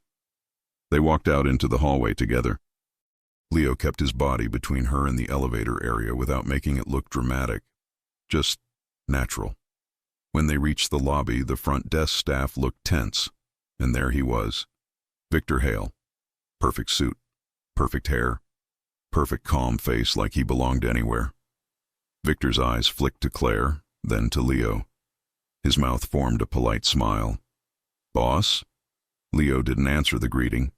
They walked out into the hallway together. Leo kept his body between her and the elevator area without making it look dramatic. Just natural. When they reached the lobby, the front desk staff looked tense. And there he was. Victor Hale. Perfect suit. Perfect hair. Perfect calm face like he belonged anywhere. Victor's eyes flicked to Claire, then to Leo. His mouth formed a polite smile. "Boss?" Leo didn't answer the greeting.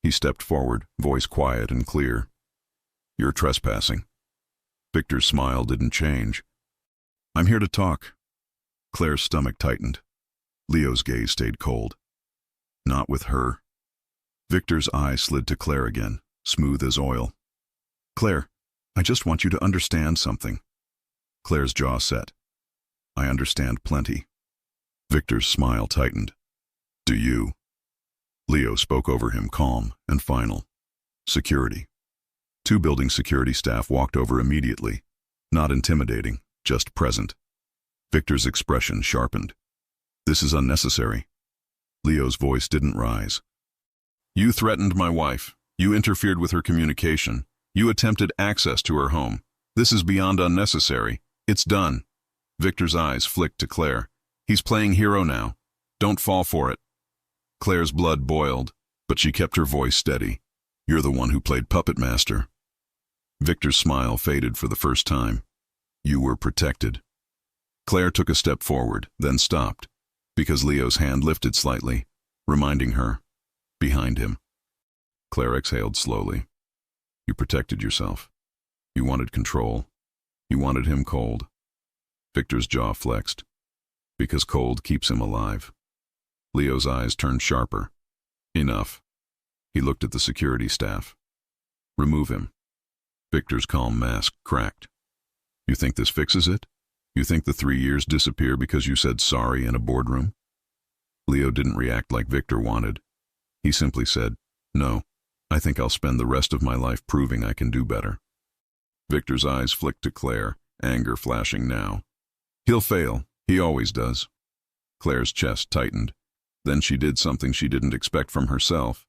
He stepped forward, voice quiet and clear. "You're trespassing." Victor's smile didn't change. "I'm here to talk." Claire's stomach tightened. Leo's gaze stayed cold. "Not with her." Victor's eye slid to Claire again, smooth as oil. "Claire, I just want you to understand something." Claire's jaw set. "I understand plenty." Victor's smile tightened. "Do you?" Leo spoke over him, calm and final. "Security." Two building security staff walked over immediately. Not intimidating, just present. Victor's expression sharpened. "This is unnecessary." Leo's voice didn't rise. "You threatened my wife. You interfered with her communication. You attempted access to her home. This is beyond unnecessary. It's done." Victor's eyes flicked to Claire. "He's playing hero now. Don't fall for it." Claire's blood boiled, but she kept her voice steady. "You're the one who played puppet master." Victor's smile faded for the first time. "You were protected." Claire took a step forward, then stopped, because Leo's hand lifted slightly, reminding her, behind him. Claire exhaled slowly. "You protected yourself. You wanted control. You wanted him cold." Victor's jaw flexed. "Because cold keeps him alive." Leo's eyes turned sharper. "Enough." He looked at the security staff. "Remove him." Victor's calm mask cracked. "You think this fixes it?" You think the 3 years disappear because you said sorry in a boardroom? Leo didn't react like Victor wanted. He simply said, "No, I think I'll spend the rest of my life proving I can do better." Victor's eyes flicked to Claire, anger flashing now. "He'll fail. He always does." Claire's chest tightened. Then she did something she didn't expect from herself.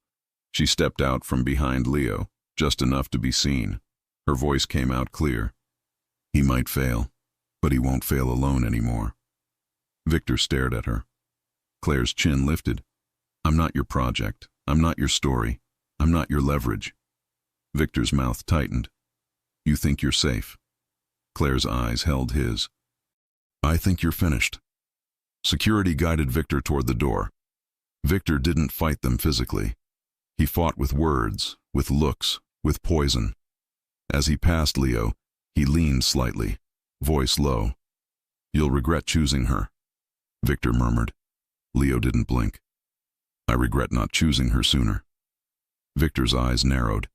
She stepped out from behind Leo, just enough to be seen. Her voice came out clear. "He might fail, but he won't fail alone anymore." Victor stared at her. Claire's chin lifted. "I'm not your project. I'm not your story. I'm not your leverage." Victor's mouth tightened. "You think you're safe?" Claire's eyes held his. "I think you're finished." Security guided Victor toward the door. Victor didn't fight them physically. He fought with words, with looks, with poison. As he passed Leo, he leaned slightly, voice low. "You'll regret choosing her," Victor murmured. Leo didn't blink. "I regret not choosing her sooner." Victor's eyes narrowed.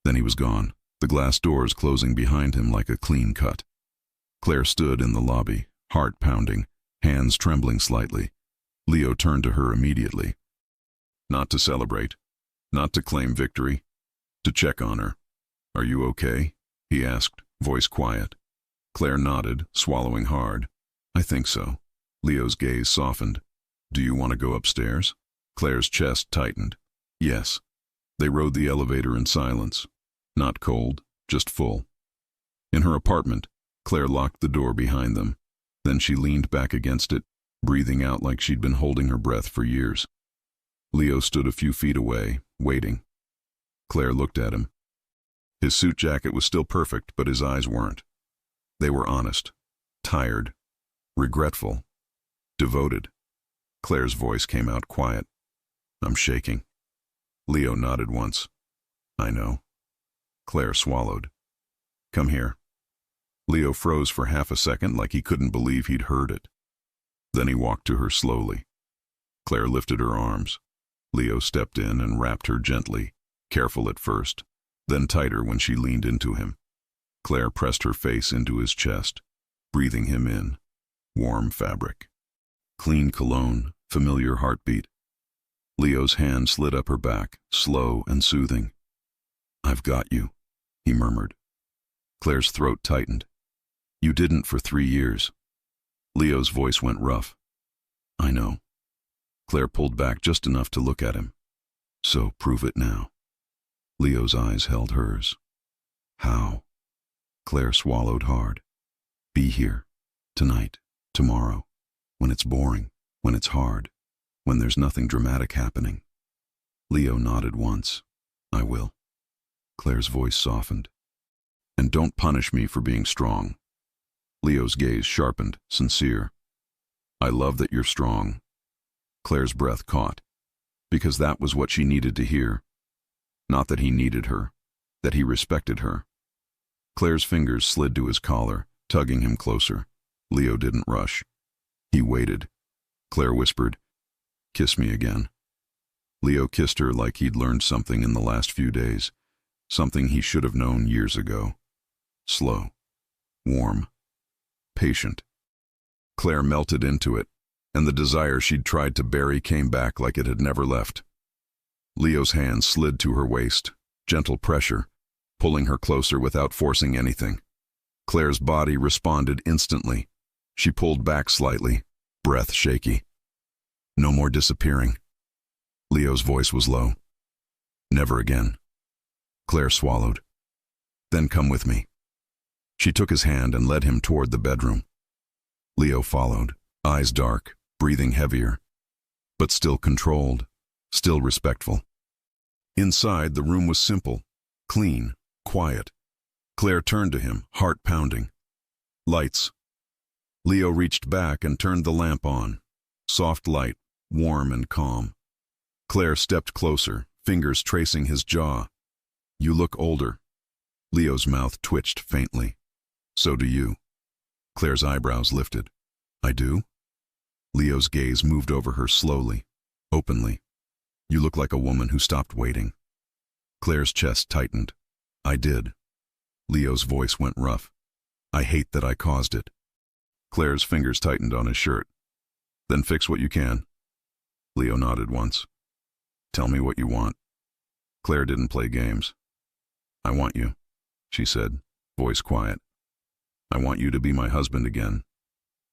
Then he was gone, the glass doors closing behind him like a clean cut. Claire stood in the lobby, heart pounding, hands trembling slightly. Leo turned to her immediately. Not to celebrate, not to claim victory, to check on her. "Are you okay?" he asked, voice quiet. Claire nodded, swallowing hard. "I think so." Leo's gaze softened. "Do you want to go upstairs?" Claire's chest tightened. "Yes." They rode the elevator in silence. Not cold, just full. In her apartment, Claire locked the door behind them. Then she leaned back against it, breathing out like she'd been holding her breath for years. Leo stood a few feet away, waiting. Claire looked at him. His suit jacket was still perfect, but his eyes weren't. They were honest, tired, regretful, devoted. Claire's voice came out quiet. "I'm shaking." Leo nodded once. "I know." Claire swallowed. "Come here." Leo froze for half a second like he couldn't believe he'd heard it. Then he walked to her slowly. Claire lifted her arms. Leo stepped in and wrapped her gently, careful at first, then tighter when she leaned into him. Claire pressed her face into his chest, breathing him in. Warm fabric. Clean cologne, familiar heartbeat. Leo's hand slid up her back, slow and soothing. "I've got you," he murmured. Claire's throat tightened. "You didn't for 3 years." Leo's voice went rough. "I know." Claire pulled back just enough to look at him. "So prove it now." Leo's eyes held hers. "How?" Claire swallowed hard. "Be here. Tonight. Tomorrow. When it's boring. When it's hard. When there's nothing dramatic happening." Leo nodded once. "I will." Claire's voice softened. "And don't punish me for being strong." Leo's gaze sharpened, sincere. "I love that you're strong." Claire's breath caught, because that was what she needed to hear. Not that he needed her, that he respected her. Claire's fingers slid to his collar, tugging him closer. Leo didn't rush. He waited. Claire whispered, "Kiss me again." Leo kissed her like he'd learned something in the last few days, something he should have known years ago. Slow, warm, patient. Claire melted into it, and the desire she'd tried to bury came back like it had never left. Leo's hand slid to her waist, gentle pressure, pulling her closer without forcing anything. Claire's body responded instantly. She pulled back slightly, breath shaky. "No more disappearing." Leo's voice was low. "Never again." Claire swallowed. "Then come with me." She took his hand and led him toward the bedroom. Leo followed, eyes dark, breathing heavier, but still controlled, still respectful. Inside, the room was simple, clean, quiet. Claire turned to him, heart pounding. "Lights." Leo reached back and turned the lamp on. Soft light, warm and calm. Claire stepped closer, fingers tracing his jaw. "You look older." Leo's mouth twitched faintly. "So do you." Claire's eyebrows lifted. "I do?" Leo's gaze moved over her slowly, openly. "You look like a woman who stopped waiting." Claire's chest tightened. "I did." Leo's voice went rough. "I hate that I caused it." Claire's fingers tightened on his shirt. Then fix what you can. Leo nodded once. Tell me what you want. Claire didn't play games. I want you, she said, voice quiet. I want you to be my husband again,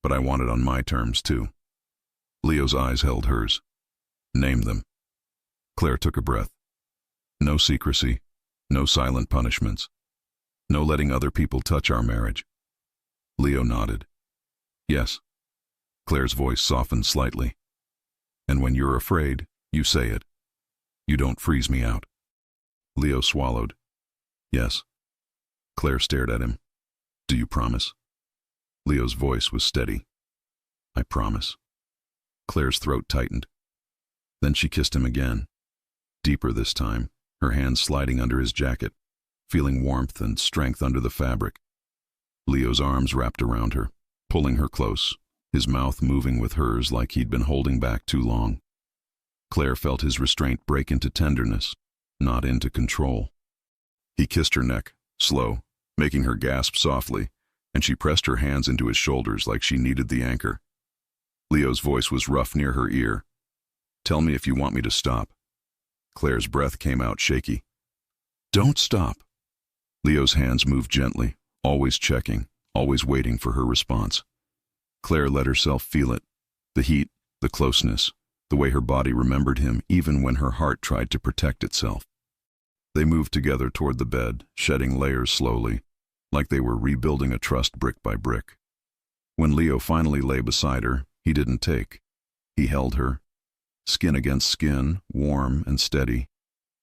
but I want it on my terms too. Leo's eyes held hers. Name them. Claire took a breath. No secrecy, no silent punishments, no letting other people touch our marriage. Leo nodded. Yes. Claire's voice softened slightly. And when you're afraid, you say it. You don't freeze me out. Leo swallowed. Yes. Claire stared at him. Do you promise? Leo's voice was steady. I promise. Claire's throat tightened. Then she kissed him again. Deeper this time, her hands sliding under his jacket, feeling warmth and strength under the fabric. Leo's arms wrapped around her, pulling her close, his mouth moving with hers like he'd been holding back too long. Claire felt his restraint break into tenderness, not into control. He kissed her neck, slow, making her gasp softly, and she pressed her hands into his shoulders like she needed the anchor. Leo's voice was rough near her ear. Tell me if you want me to stop. Claire's breath came out shaky. Don't stop. Leo's hands moved gently, always checking, always waiting for her response. Claire let herself feel it, the heat, the closeness, the way her body remembered him even when her heart tried to protect itself. They moved together toward the bed, shedding layers slowly, like they were rebuilding a trust brick by brick. When Leo finally lay beside her, he didn't take. He held her, skin against skin, warm and steady,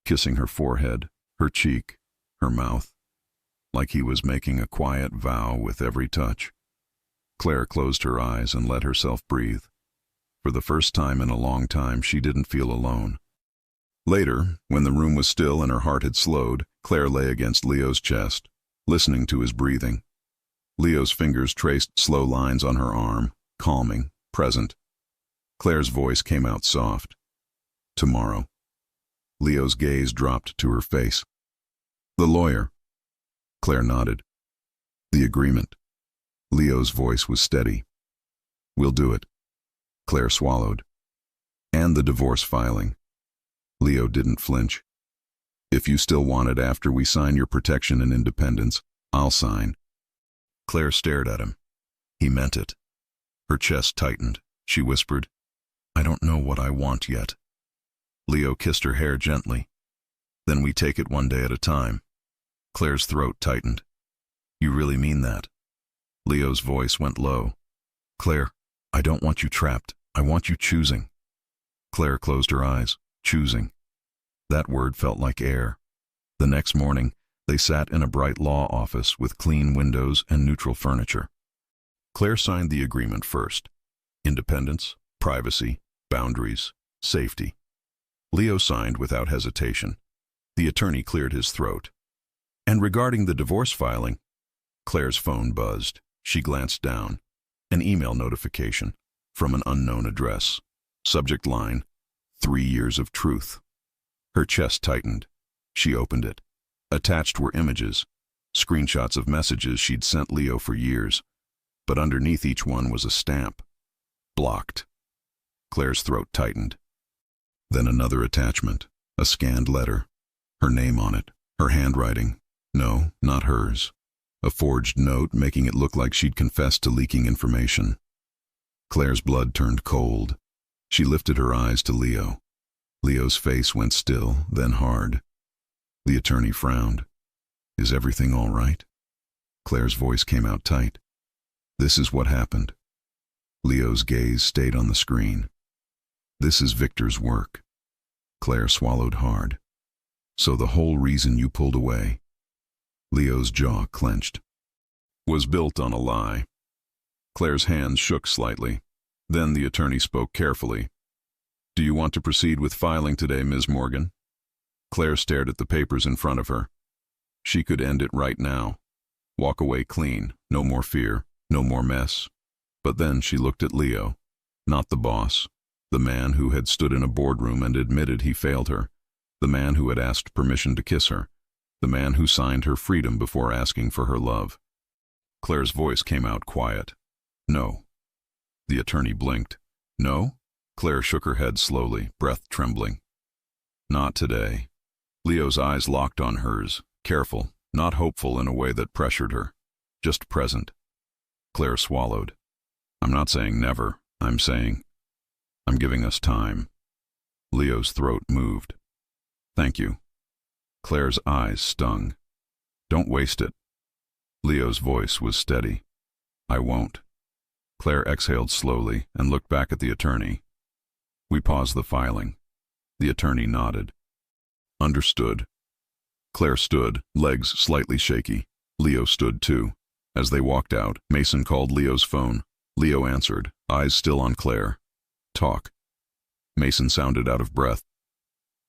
kissing her forehead, her cheek, her mouth, like he was making a quiet vow with every touch. Claire closed her eyes and let herself breathe. For the first time in a long time, she didn't feel alone. Later, when the room was still and her heart had slowed, Claire lay against Leo's chest, listening to his breathing. Leo's fingers traced slow lines on her arm, calming, present. Claire's voice came out soft. Tomorrow. Leo's gaze dropped to her face. The lawyer. Claire nodded. The agreement. Leo's voice was steady. We'll do it. Claire swallowed. And the divorce filing. Leo didn't flinch. If you still want it after we sign your protection and independence, I'll sign. Claire stared at him. He meant it. Her chest tightened. She whispered, I don't know what I want yet. Leo kissed her hair gently. Then we take it one day at a time. Claire's throat tightened. You really mean that? Leo's voice went low. Claire, I don't want you trapped. I want you choosing. Claire closed her eyes. Choosing. That word felt like air. The next morning, they sat in a bright law office with clean windows and neutral furniture. Claire signed the agreement first. Independence, privacy, boundaries, safety. Leo signed without hesitation. The attorney cleared his throat. And regarding the divorce filing, Claire's phone buzzed. She glanced down. An email notification from an unknown address. Subject line, 3 years of truth. Her chest tightened. She opened it. Attached were images, screenshots of messages she'd sent Leo for years, but underneath each one was a stamp. Blocked. Claire's throat tightened. Then another attachment, a scanned letter. Her name on it, her handwriting. No, not hers. A forged note making it look like she'd confessed to leaking information. Claire's blood turned cold. She lifted her eyes to Leo. Leo's face went still, then hard. The attorney frowned. Is everything all right? Claire's voice came out tight. This is what happened. Leo's gaze stayed on the screen. This is Victor's work. Claire swallowed hard. So the whole reason you pulled away, Leo's jaw clenched, was built on a lie. Claire's hands shook slightly. Then the attorney spoke carefully. Do you want to proceed with filing today, Ms. Morgan? Claire stared at the papers in front of her. She could end it right now. Walk away clean, no more fear, no more mess. But then she looked at Leo, not the boss, the man who had stood in a boardroom and admitted he failed her, the man who had asked permission to kiss her, the man who signed her freedom before asking for her love. Claire's voice came out quiet. No. The attorney blinked. No? Claire shook her head slowly, breath trembling. Not today. Leo's eyes locked on hers, careful, not hopeful in a way that pressured her, just present. Claire swallowed. I'm not saying never, I'm saying I'm giving us time. Leo's throat moved. Thank you. Claire's eyes stung. Don't waste it. Leo's voice was steady. I won't. Claire exhaled slowly and looked back at the attorney. We paused the filing. The attorney nodded. Understood. Claire stood, legs slightly shaky. Leo stood too. As they walked out, Mason called Leo's phone. Leo answered, eyes still on Claire. Talk. Mason sounded out of breath.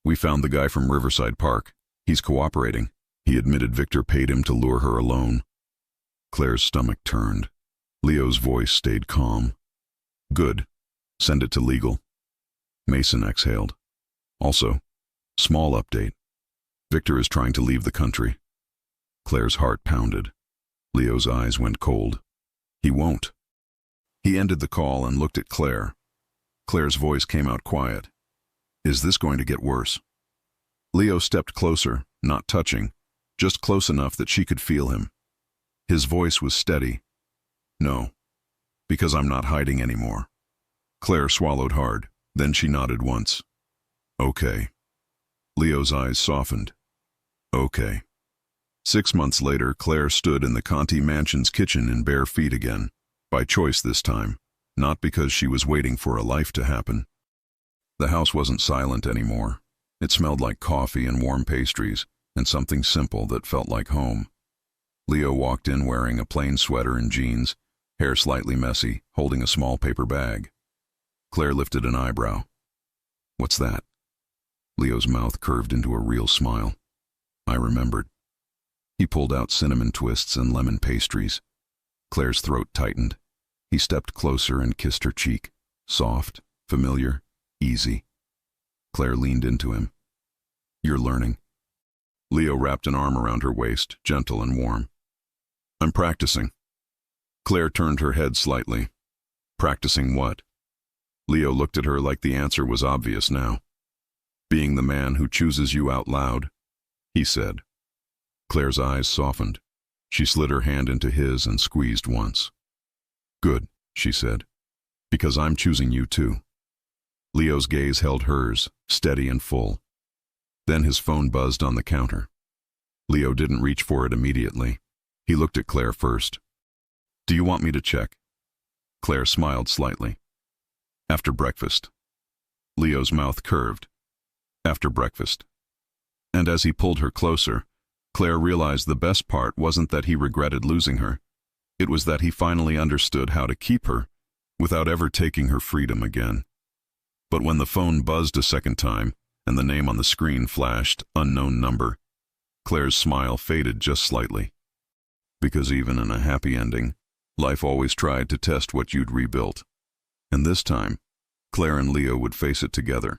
We found the guy from Riverside Park. He's cooperating. He admitted Victor paid him to lure her alone. Claire's stomach turned. Leo's voice stayed calm. Good. Send it to legal. Mason exhaled. Also, small update. Victor is trying to leave the country. Claire's heart pounded. Leo's eyes went cold. He won't. He ended the call and looked at Claire. Claire's voice came out quiet. Is this going to get worse? Leo stepped closer, not touching, just close enough that she could feel him. His voice was steady. No, because I'm not hiding anymore. Claire swallowed hard, then she nodded once. Okay. Leo's eyes softened. Okay. 6 months later, Claire stood in the Conti mansion's kitchen in bare feet again, by choice this time, not because she was waiting for a life to happen. The house wasn't silent anymore. It smelled like coffee and warm pastries, and something simple that felt like home. Leo walked in wearing a plain sweater and jeans, hair slightly messy, holding a small paper bag. Claire lifted an eyebrow. What's that? Leo's mouth curved into a real smile. I remembered. He pulled out cinnamon twists and lemon pastries. Claire's throat tightened. He stepped closer and kissed her cheek. Soft, familiar, easy. Claire leaned into him. You're learning. Leo wrapped an arm around her waist, gentle and warm. I'm practicing. Claire turned her head slightly. Practicing what? Leo looked at her like the answer was obvious now. Being the man who chooses you out loud, he said. Claire's eyes softened. She slid her hand into his and squeezed once. Good, she said, because I'm choosing you too. Leo's gaze held hers, steady and full. Then his phone buzzed on the counter. Leo didn't reach for it immediately. He looked at Claire first. Do you want me to check? Claire smiled slightly. After breakfast. Leo's mouth curved. After breakfast. And as he pulled her closer, Claire realized the best part wasn't that he regretted losing her. It was that he finally understood how to keep her, without ever taking her freedom again. But when the phone buzzed a second time, and the name on the screen flashed, unknown number, Claire's smile faded just slightly. Because even in a happy ending, life always tried to test what you'd rebuilt. And this time, Claire and Leo would face it together.